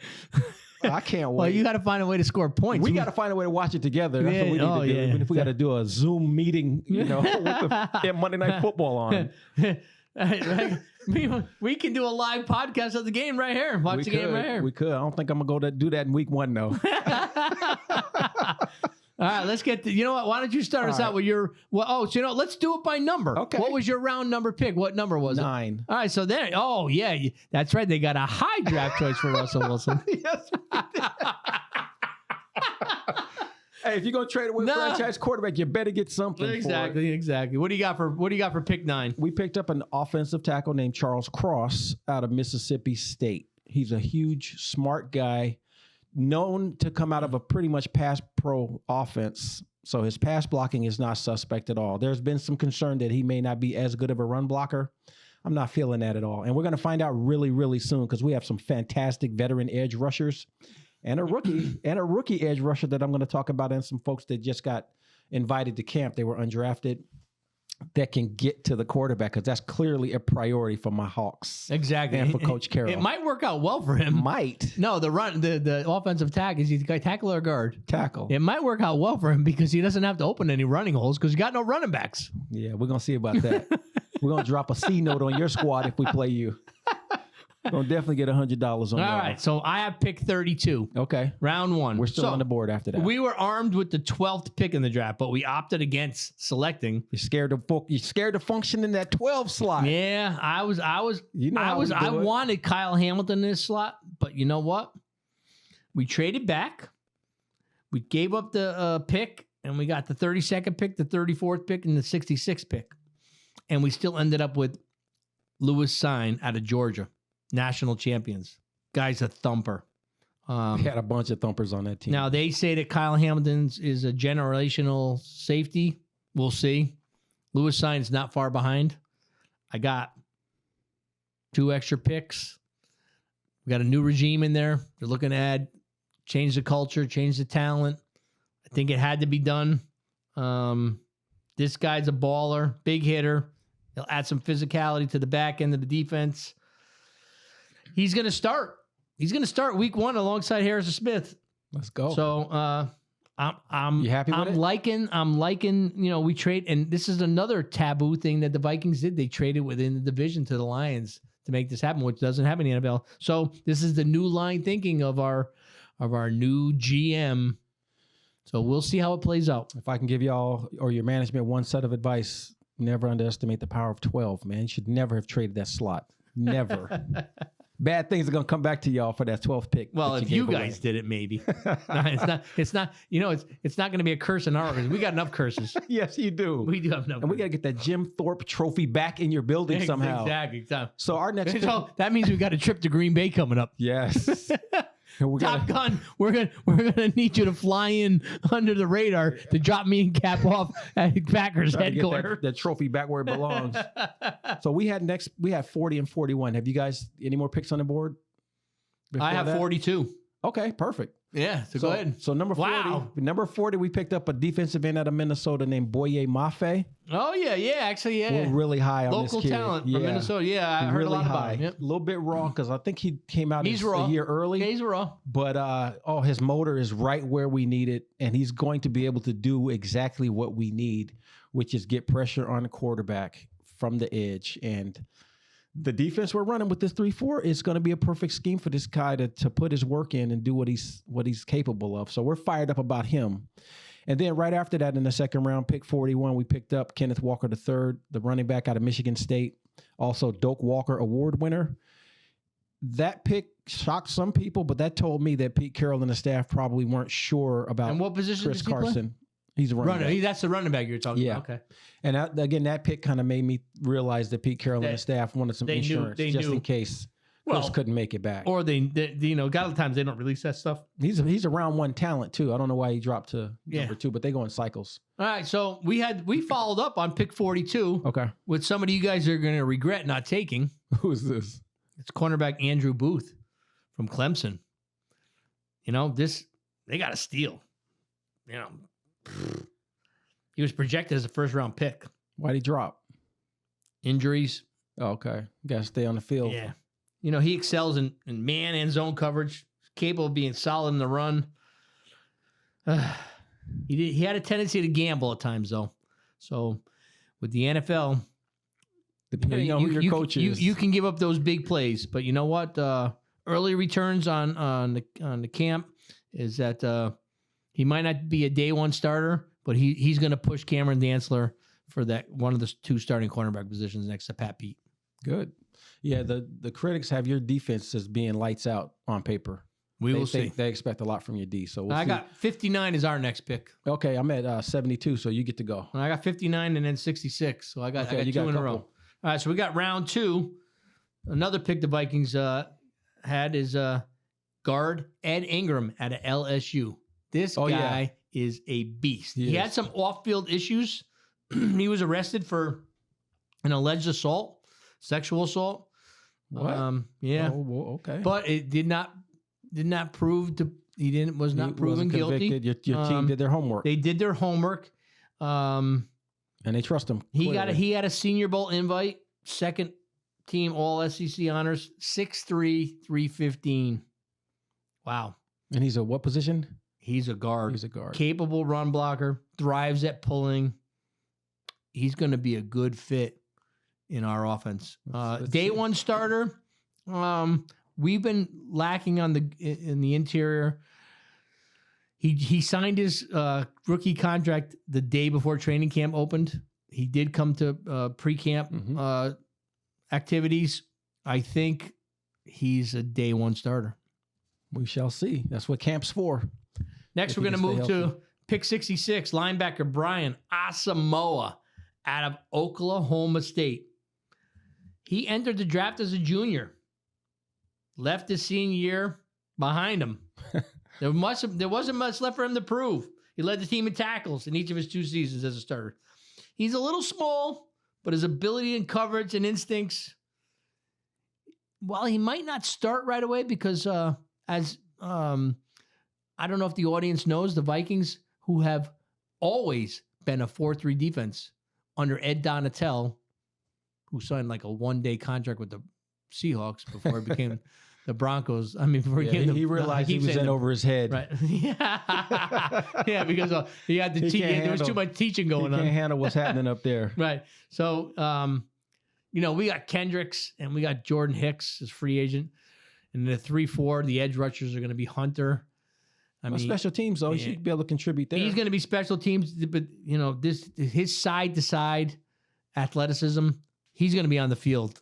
I can't wait. Well, you got to find a way to score points. We got to find a way to watch it together. That's what we need to do. Even if we got to do a Zoom meeting, with the Monday Night Football on. We can do a live podcast of the game right here. Watch the game right here. We could. I don't think I'm going to do that in week 1, though. All right, let's get you know what? Why don't you start us out with your let's do it by number. Okay. What was your round number pick? What number was 9. it? All right, so there. Oh, yeah, that's right. They got a high draft choice for Russell Wilson. Yes. Hey, if you're gonna trade away franchise quarterback, you better get something. Exactly. What do you got for pick 9? We picked up an offensive tackle named Charles Cross out of Mississippi State. He's a huge, smart guy, known to come out of a pretty much pass pro offense. So his pass blocking is not suspect at all. There's been some concern that he may not be as good of a run blocker. I'm not feeling that at all. And we're going to find out really, really soon because we have some fantastic veteran edge rushers and a rookie edge rusher that I'm going to talk about, and some folks that just got invited to camp. They were undrafted, that can get to the quarterback, because that's clearly a priority for my Hawks. Exactly. And for Coach Carroll. It might work out well for him. Might. No, the offensive tack is he's got tackle or guard. Tackle. It might work out well for him because he doesn't have to open any running holes because he got no running backs. Yeah, we're going to see about that. We're going to drop a C note on your squad if we play you. We're going to definitely get $100 on that. All right, so I have pick 32. Okay. Round 1. We're still on the board after that. We were armed with the 12th pick in the draft, but we opted against selecting. You're scared to function in that 12 slot. Yeah, I wanted Kyle Hamilton in this slot, but you know what? We traded back. We gave up the pick, and we got the 32nd pick, the 34th pick, and the 66th pick. And we still ended up with Lewis Sign out of Georgia. National champions. Guy's a thumper. We had a bunch of thumpers on that team. Now, they say that Kyle Hamilton is a generational safety. We'll see. Lewis Sign's not far behind. I got 2 extra picks. We got a new regime in there. They're looking to add, change the culture, change the talent. I think it had to be done. This guy's a baller, big hitter. He'll add some physicality to the back end of the defense. He's going to start. He's going to start week 1 alongside Harrison Smith. Let's go. So I'm you happy with it? I'm liking, we trade, and this is another taboo thing that the Vikings did. They traded within the division to the Lions to make this happen, which doesn't happen in the NFL. So this is the new line thinking of our new GM. So we'll see how it plays out. If I can give y'all or your management one set of advice, never underestimate the power of 12, man. You should never have traded that slot. Never. Bad things are going to come back to y'all for that 12th pick. Well, if you guys did it, maybe. No, it's not going to be a curse in our organization. We got enough curses. Yes, you do. We do have enough. And we got to get that Jim Thorpe trophy back in your building somehow. Exactly. So our next So that means we got a trip to Green Bay coming up. Yes. Top Gun, we're gonna need you to fly in under the radar to drop me and Cap off at Packers headquarters. That trophy back where it belongs. So we had 40 and 41. Have you guys any more picks on the board? I have 42. Okay, perfect. Yeah, so go ahead. So number 40, number 40, we picked up a defensive end out of Minnesota named Boye Mafe. Oh yeah, actually, yeah. We're really high on local this kid. talent from Minnesota. Yeah, I heard a lot about him. Yep. A little bit raw because I think he came out a year early. Yeah, he's raw. But his motor is right where we need it, and he's going to be able to do exactly what we need, which is get pressure on the quarterback from the edge. And the defense we're running with this 3-4 is going to be a perfect scheme for this guy to put his work in and do what he's capable of. So we're fired up about him. And then right after that, in the second round, pick 41, we picked up Kenneth Walker III, the running back out of Michigan State, also Doak Walker Award winner. That pick shocked some people, but that told me that Pete Carroll and the staff probably weren't sure about and what position Chris does he Carson. Play? He's a running back. That's the running back you're talking about. Okay. And again, that pick kind of made me realize that Pete Carroll and the staff wanted some insurance in case Just couldn't make it back. Or they a lot of times they don't release that stuff. He's a round 1 talent too. I don't know why he dropped to number 2, but they go in cycles. All right, so we followed up on pick 42 Okay. with somebody you guys are going to regret not taking. Who is this? It's cornerback Andrew Booth from Clemson. They got a steal. He was projected as a first-round pick. Why'd he drop? Injuries. Oh, okay. Got to stay on the field. Yeah. He excels in man and zone coverage, capable of being solid in the run. He had a tendency to gamble at times, though. So with the NFL, depending on who your coach is, you can give up those big plays. But you know what? Early returns on the camp is that he might not be a day 1 starter, but he's going to push Cameron Dantzler for that one of the 2 starting cornerback positions next to Pat Pete. Good. Yeah, the critics have your defense as being lights out on paper. We will see. They expect a lot from your D. So I got 59 is our next pick. Okay, I'm at 72, so you get to go. And I got 59 and then 66. So I got 2 in a row. All right, so we got round 2. Another pick the Vikings had is guard Ed Ingram out of LSU. This guy is a beast. He had some off-field issues. He was arrested for an alleged assault, sexual assault. What? Yeah. Oh, okay. But it did not prove to was not proven guilty. Your team did their homework. They did their homework. And they trust him. He had a Senior Bowl invite, second team All SEC honors, 6'3", 315. Wow. And he's a what position? He's a guard. He's a guard. Capable run blocker, thrives at pulling. He's going to be a good fit in our offense. Day 1 starter. We've been lacking in the interior. He signed his rookie contract the day before training camp opened. He did come to pre-camp activities. I think he's a day 1 starter. We shall see. That's what camp's for. Next, we're going to move to pick 66, linebacker Bryant Asamoah out of Oklahoma State. He entered the draft as a junior, left his senior year behind him. There wasn't much left for him to prove. He led the team in tackles in each of his 2 seasons as a starter. He's a little small, but his ability and coverage and instincts, while he might not start right away because I don't know if the audience knows, the Vikings, who have always been a 4-3 defense under Ed Donatel, who signed like a 1-day contract with the Seahawks before it became the Broncos. I mean, before he realized he was in over his head. Right. Yeah, because he had there was too much teaching going on. He can't handle what's happening up there. Right. So, we got Kendricks and we got Jordan Hicks as free agent. And the 3-4, the edge rushers are going to be Hunter. I mean, special teams, though, he should be able to contribute there. He's going to be special teams, but his side to side athleticism, he's going to be on the field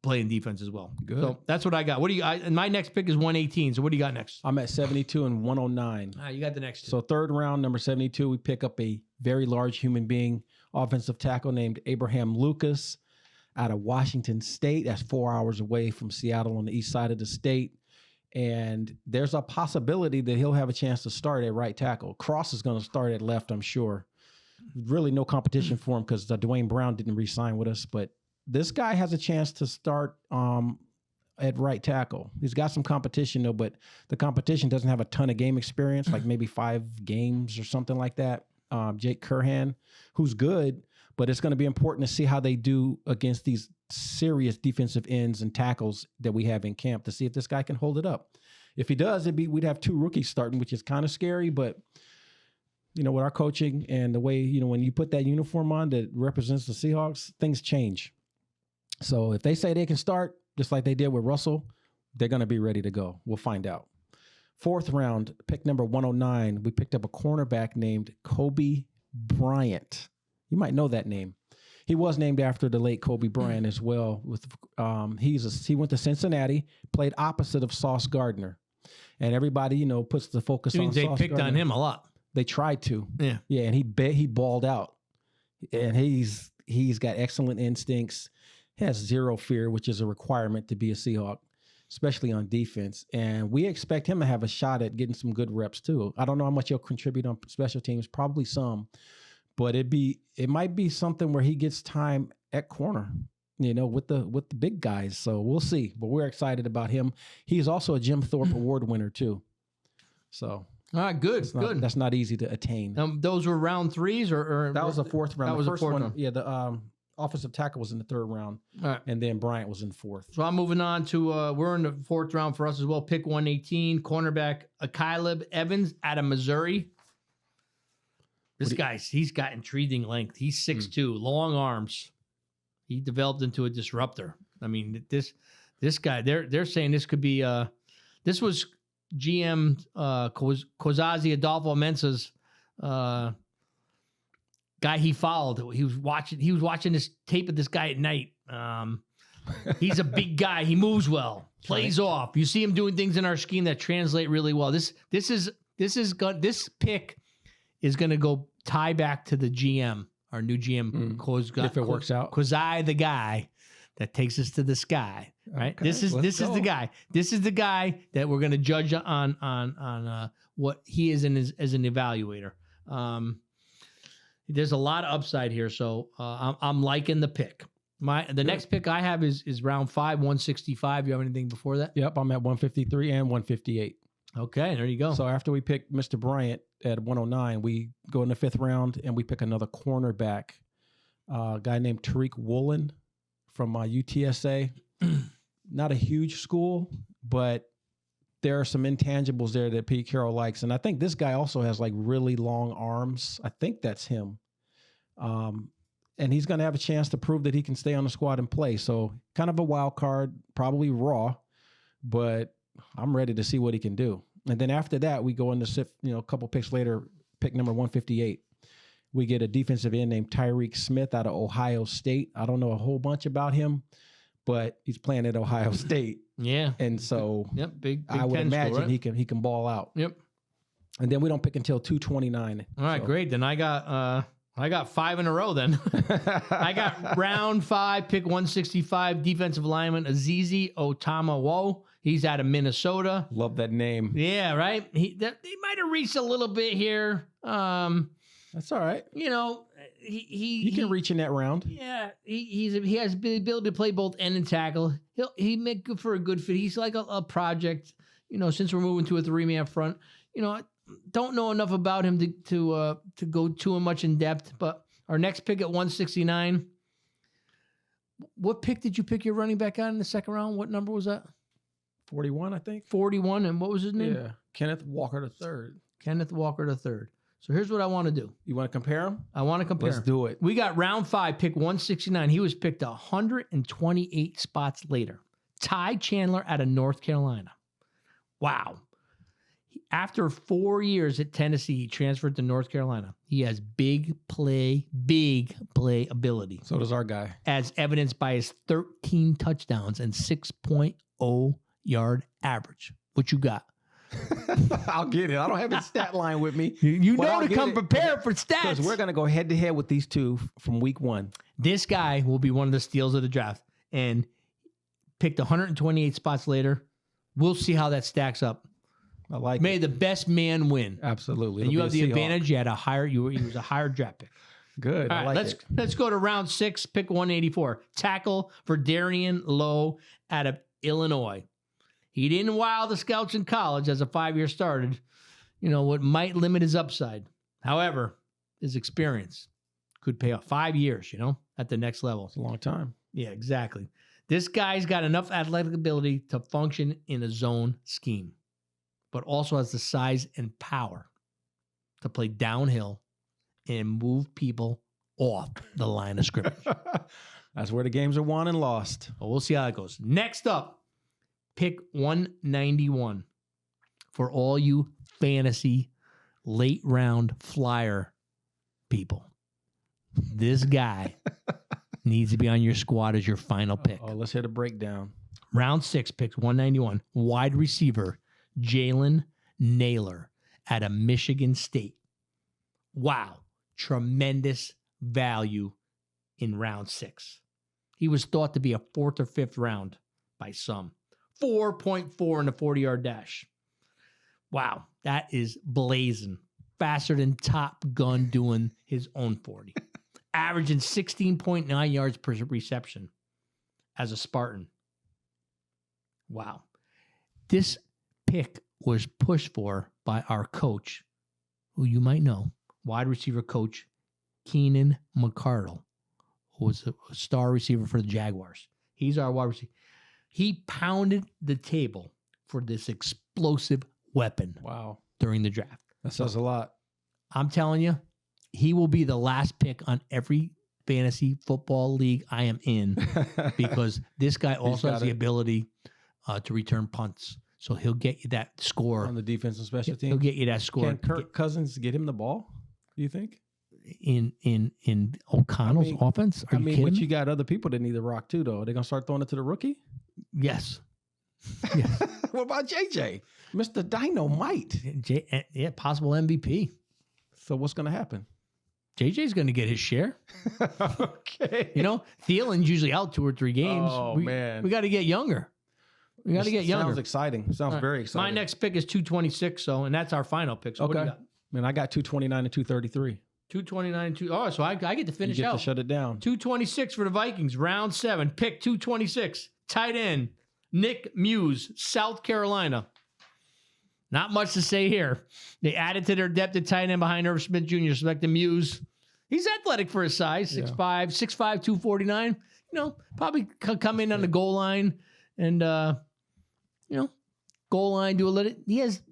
playing defense as well. Good. So that's what I got. What do you? And my next pick is 118. So what do you got next? I'm at 72 and 109. You got the next 2. So 3rd round, number 72, we pick up a very large human being, offensive tackle named Abraham Lucas out of Washington State. That's 4 hours away from Seattle on the east side of the state. And there's a possibility that he'll have a chance to start at right tackle. Cross is going to start at left, I'm sure. Really no competition for him because Dwayne Brown didn't re-sign with us. But this guy has a chance to start at right tackle. He's got some competition, though, but the competition doesn't have a ton of game experience, like maybe 5 games or something like that. Jake Curhan, who's good, but it's going to be important to see how they do against these serious defensive ends and tackles that we have in camp to see if this guy can hold it up. If he does, we'd have 2 rookies starting, which is kind of scary, but with our coaching and the way, when you put that uniform on that represents the Seahawks, things change. So if they say they can start, just like they did with Russell, they're going to be ready to go. We'll find out. 4th round, pick number 109, we picked up a cornerback named Kobe Bryant. You might know that name. He was named after the late Kobe Bryant as well. He went to Cincinnati, played opposite of Sauce Gardner, and everybody puts the focus on. They picked on him a lot. They tried to. Yeah, and he balled out, and he's got excellent instincts. has zero fear, which is a requirement to be a Seahawk, especially on defense. And we expect him to have a shot at getting some good reps too. I don't know how much he'll contribute on special teams, probably some, but it might be something where he gets time at corner, with the big guys. So we'll see. But we're excited about him. He's also a Jim Thorpe Award winner too. So all right, good. That's not easy to attain. Those were round threes, or that was the fourth round. That was the first fourth one. round. Yeah, the offensive tackle was in the third round, all right. And then Bryant was in fourth. So I'm moving on to we're in the fourth round for us as well. Pick 118, cornerback Caleb Evans out of Missouri. This he's got intriguing length. He's 6'2", long arms. He developed into a disruptor. I mean, this guy, they're saying this could be this was GM Kozazi Adolfo Mensa's guy he followed. He was watching this tape of this guy at night. He's a big guy. He moves well, plays off. You see him doing things in our scheme that translate really well. This pick is going to go tie back to the GM, our new GM. If it works out, Kozai, the guy that takes us to the sky. Right. Okay, this is the guy. This is the guy that we're going to judge on what he is as an evaluator. There's a lot of upside here, so I'm liking the pick. The next pick I have is round 5, 165. You have anything before that? Yep, I'm at 153 and 158. Okay, there you go. So after we pick Mr. Bryant at 109, we go in the 5th round and we pick another cornerback, a guy named Tariq Woolen from UTSA. Not a huge school, but there are some intangibles there that Pete Carroll likes. And I think this guy also has like really long arms. I think that's him. And he's going to have a chance to prove that he can stay on the squad and play. So kind of a wild card, probably raw, but I'm ready to see what he can do. And then after that, we go into, a couple picks later, pick number 158. We get a defensive end named Tyreek Smith out of Ohio State. I don't know a whole bunch about him, but he's playing at Ohio State. Yeah. And so big I would imagine school, right? he can ball out. Yep. And then we don't pick until 229. All right, great. Then I got 5 in a row then. I got round 5, pick 165, defensive lineman Azizi Otamawo. He's out of Minnesota. Love that name. Yeah, right? He might have reached a little bit here. That's all right. You can reach in that round. Yeah, he has the ability to play both end and tackle. He make good for a good fit. He's like a project. Since we're moving to a 3-man front, I don't know enough about him to go too much in depth. But our next pick at 169. What pick did you pick your running back on in the second round? What number was that? 41, I think. 41, and what was his name? Yeah, Kenneth Walker III. Kenneth Walker III. So here's what I want to do. You want to compare them? I want to compare. Let's do it. We got round 5, pick 169. He was picked 128 spots later. Ty Chandler out of North Carolina. Wow. After 4 years at Tennessee, he transferred to North Carolina. He has big play ability. So does our guy. As evidenced by his 13 touchdowns and 6.0 yard average. What you got? I'll get it. I don't have his stat line with me. You know to come prepared for stats. Because we're going to go head to head with these two from week 1. This guy will be one of the steals of the draft. And picked 128 spots later. We'll see how that stacks up. I like May it. the best man win. Absolutely. And you have the advantage. You had he was a higher draft pick. Good. All right, let's go to round 6, pick 184. Tackle for Darian Lowe out of Illinois. He didn't wow the scouts in college as a 5-year started. What might limit his upside. However, his experience could pay off. 5 years, at the next level. It's a long time. Yeah, exactly. This guy's got enough athletic ability to function in a zone scheme, but also has the size and power to play downhill and move people off the line of scrimmage. That's where the games are won and lost. Well, we'll see how that goes. Next up, pick 191 for all you fantasy late round flyer people. This guy needs to be on your squad as your final pick. Oh, let's hit a breakdown. Round 6, picks 191, wide receiver Jalen Naylor out of Michigan State. Wow. Tremendous value in round 6. He was thought to be a 4th or 5th round by some. 4.4 in the 40-yard dash. Wow, that is blazing. Faster than Top Gun doing his own 40. Averaging 16.9 yards per reception as a Spartan. Wow. This pick was pushed for by our coach, who you might know, wide receiver coach Keenan McCardle, who was a star receiver for the Jaguars. He's our wide receiver. He pounded the table for this explosive weapon. Wow. During the draft. That says a lot. I'm telling you, he will be the last pick on every fantasy football league I am in because this guy also has the ability to return punts. So he'll get you that score. On the defense and special teams? He'll get you that score. Can Kirk Cousins get him the ball, do you think? In O'Connell's offense? Are you kidding but me? you got other people that need the rock too, though. Are they going to start throwing it to the rookie? Yes. Yes. What about JJ? Mr. Dynamite. Yeah, possible MVP. So what's going to happen? JJ's going to get his share. Okay. You know, Thielen's usually out 2 or 3 games. Oh, man. We got to get younger. We got to get younger. Sounds exciting. Sounds very exciting. My next pick is 226, and that's our final pick. So what do you got? Man, I got 229 and 233. 229 and 2. Oh, so I get to finish You get out. to shut it down. 226 for the Vikings, round 7, pick 226. Tight end, Nick Muse, South Carolina. Not much to say here. They added to their depth at tight end behind Irv Smith Jr. Selected Muse. He's athletic for his size, 6'5", 249. You know, probably come in on the goal line and, goal line, do a little. He has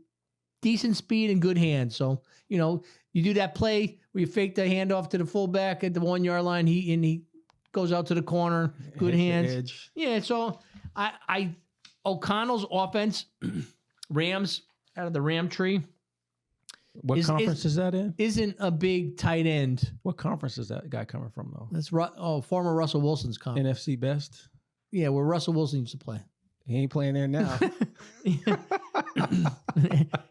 decent speed and good hands. So, you do that play where you fake the handoff to the fullback at the 1 yard line. He goes out to the corner. Good hands. Edge. Yeah. So O'Connell's offense, Rams out of the Ram tree. What conference is that in? Isn't a big tight end. What conference is that guy coming from, though? That's former Russell Wilson's conference. NFC best? Yeah, where Russell Wilson used to play. He ain't playing there now.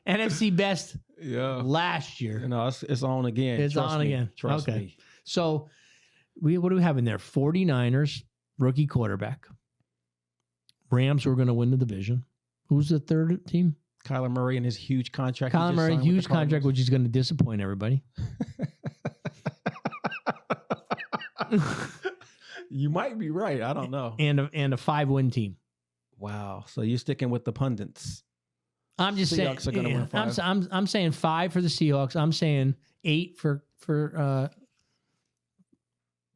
NFC best last year. It's on again. It's Trust on me. again. Trust me. So what do we have in there? 49ers, rookie quarterback. Rams were going to win the division. Who's the third team? Kyler Murray and his huge contract. Kyler Murray, huge contract, which is going to disappoint everybody. You might be right. I don't know. And a 5-win team. Wow. So you're sticking with the pundits. I'm just Seahawks saying. are going to win 5. I'm saying 5 for the Seahawks. I'm saying 8 for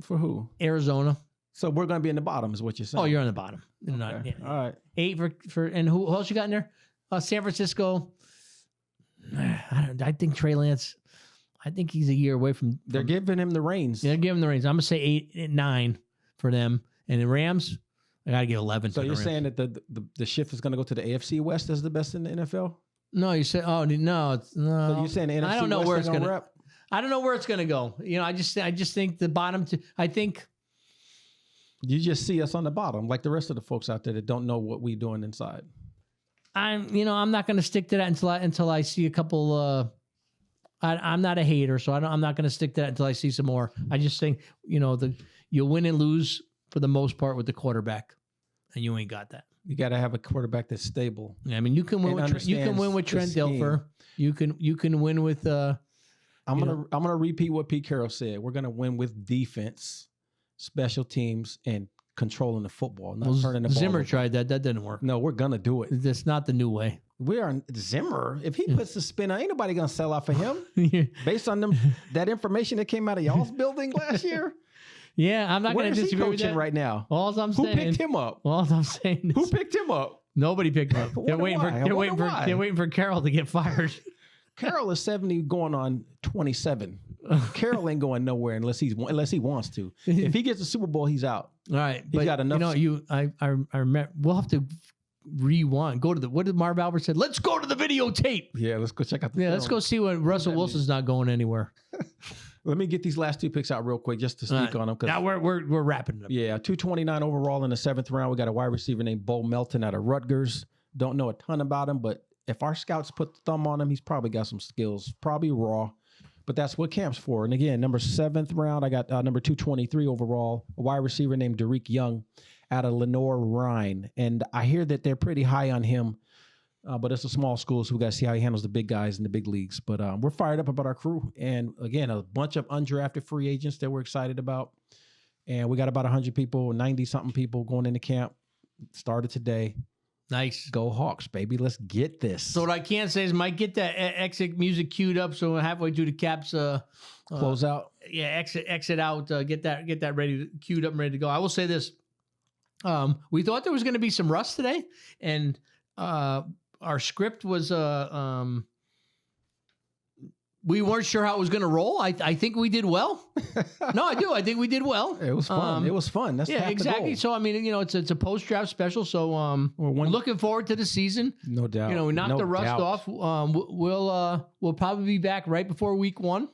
who? Arizona. So we're going to be in the bottom, is what you're saying. Oh, you're on the bottom. Okay. All right. 8 for and who else you got in there? San Francisco. I think Trey Lance. I think he's a year away from. They're giving him the reins. They're giving him the reins. I'm gonna say 8, 9 for them. And the Rams, I gotta give 11. So you're saying that the shift is going to go to the AFC West as the best in the NFL? No, you said. Oh no, it's no. So you're saying the NFC I don't know West where it's gonna gonna. rep? I don't know where it's gonna go. I just think the bottom. I think. You just see us on the bottom, like the rest of the folks out there that don't know what we're doing inside. I'm not going to stick to that until I see a couple. I'm not a hater, so I'm not going to stick to that until I see some more. I just think you'll win and lose for the most part with the quarterback, and you ain't got that. You got to have a quarterback that's stable. Yeah, I mean, you can win with Trent Dilfer. You can win with. I'm gonna repeat what Pete Carroll said. We're gonna win with defense, special teams, and controlling the football, not turning the ball. Zimmer over. tried that. That didn't work. No, we're gonna do it. That's not the new way. We are Zimmer. If he puts the spin on, ain't nobody gonna sell out for him. Based on that information that came out of y'all's building last year. Yeah, I'm not going to disagree with that right now. All I'm Who saying. picked him up? All I'm saying is Who picked him up? nobody picked him up. They're waiting for Carroll to get fired. Carroll is 70 going on 27. Carroll ain't going nowhere unless he wants to. If he gets the Super Bowl, he's out. All right, He's got enough. I remember. We'll have to rewind. Go to what did Marv Albert said? Let's go to the videotape. Yeah, let's go check out the Yeah, film. let's go see what Russell Wilson's not going anywhere. Let me get these last 2 picks out real quick just to sneak on them. Now we're wrapping it up. Yeah, 229 overall in the 7th round. We got a wide receiver named Bo Melton out of Rutgers. Don't know a ton about him, but if our scouts put the thumb on him, he's probably got some skills. Probably raw, But that's what camp's for. And again, number 7th round, I got number 223 overall, a wide receiver named Derek Young out of Lenore Rhine. And I hear that they're pretty high on him, but it's a small school, so we got to see how he handles the big guys in the big leagues. But we're fired up about our crew. And again, a bunch of undrafted free agents that we're excited about. And we got about 100 people, 90-something people going into camp. Started today. Nice. Go Hawks, baby. Let's get this. So what I can say is, Mike, get that exit music queued up. So halfway through the Caps, close out. Yeah, exit out. Get that ready, queued up and ready to go. I will say this: we thought there was going to be some rust today, and our script was we weren't sure how it was going to roll. I think we did well. No, I do. I think we did well. It was fun. It was fun. That's yeah, half exactly. The goal. So I mean, it's a post draft special. So we're looking forward to the season. No doubt. We knocked the rust off. We'll probably be back right before week 1.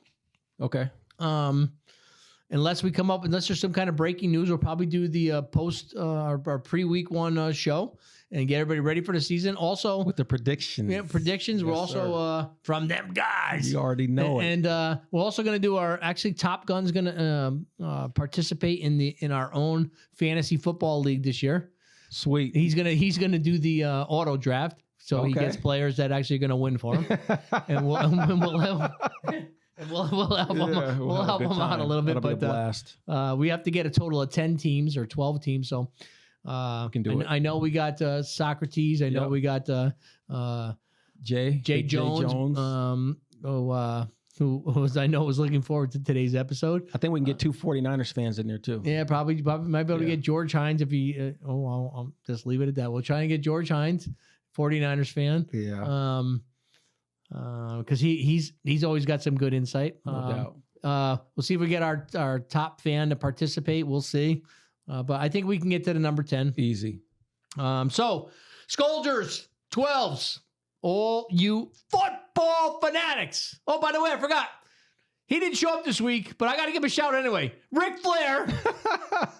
Okay. Unless there's some kind of breaking news, we'll probably do the post our pre-week 1 show and get everybody ready for the season. Also with the predictions. Yeah, predictions. Yes, we're also from them guys. You already know it. And we're also going to do Top Gun's going to participate in our own fantasy football league this year. Sweet. He's gonna do the auto draft, so he gets players that actually are going to win for him, and we'll help. And we'll help him out a little bit. That'll be a blast. We have to get a total of 10 teams or 12 teams. So can do it. I know we got Socrates. I know we got Jay Jones. Who was I know was looking forward to today's episode. I think we can get 2 49ers fans in there too. Yeah, probably might be able to get George Hines if he. I'll just leave it at that. We'll try and get George Hines, 49ers fan. Yeah. Because he's always got some good insight. No doubt. We'll see if we get our top fan to participate. We'll see. But I think we can get to the number 10. Easy. So, Scolders, 12s, all you football fanatics. Oh, by the way, I forgot. He didn't show up this week, but I got to give him a shout anyway. Ric Flair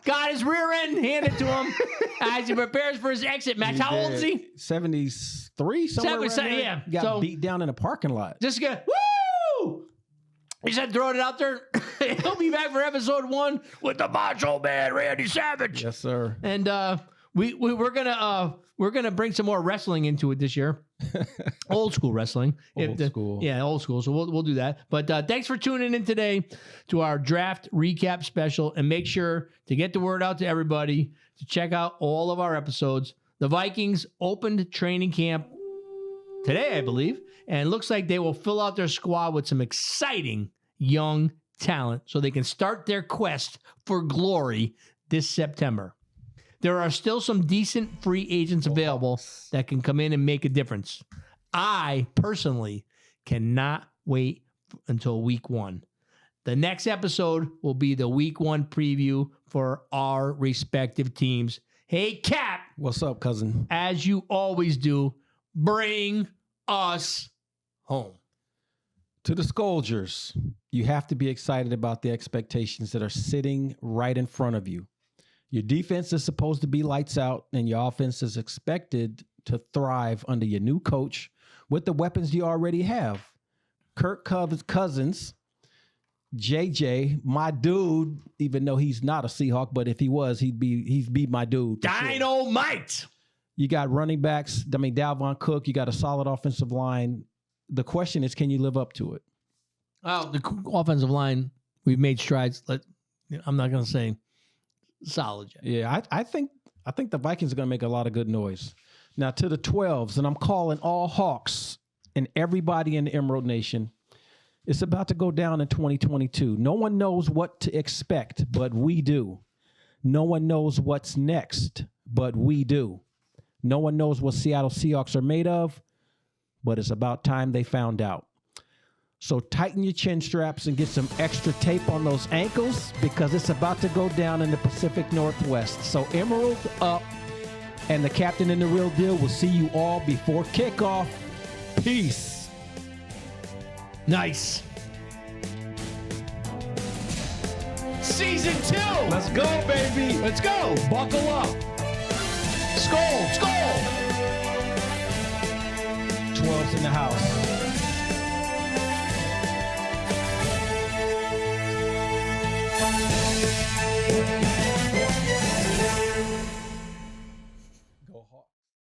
got his rear end handed to him as he prepares for his exit match. How old is he? 73, somewhere around there. Yeah. Got beat down in a parking lot. Just gonna, woo! He said throwing it out there. He'll be back for episode 1 with the Macho Man, Randy Savage. Yes, sir. And we're gonna bring some more wrestling into it this year. Old school wrestling. Old school. Yeah, old school. So we'll do that. But thanks for tuning in today to our draft recap special. And make sure to get the word out to everybody to check out all of our episodes. The Vikings opened training camp today, I believe. And it looks like they will fill out their squad with some exciting young talent so they can start their quest for glory this September. There are still some decent free agents available that can come in and make a difference. I personally cannot wait until week 1. The next episode will be the week 1 preview for our respective teams. Hey, Cap. What's up, cousin? As you always do, bring us home. To the Scolders, you have to be excited about the expectations that are sitting right in front of you. Your defense is supposed to be lights out, and your offense is expected to thrive under your new coach with the weapons you already have. Kirk Cousins, JJ, my dude, even though he's not a Seahawk, but if he was, he'd be my dude. Dynamite. Sure. You got running backs. Dalvin Cook. You got a solid offensive line. The question is, can you live up to it? Oh, the offensive line, we've made strides. I'm not going to say solid yet. Yeah, I think the Vikings are going to make a lot of good noise. Now to the 12s, and I'm calling all Hawks and everybody in the Emerald Nation. It's about to go down in 2022. No one knows what to expect, but we do. No one knows what's next, but we do. No one knows what Seattle Seahawks are made of, but it's about time they found out. So tighten your chin straps and get some extra tape on those ankles because it's about to go down in the Pacific Northwest. So Emerald up, and the captain and the real deal will see you all before kickoff. Peace. Nice. Season 2. Let's go, baby. Let's go. Buckle up. Skull. 12's in the house.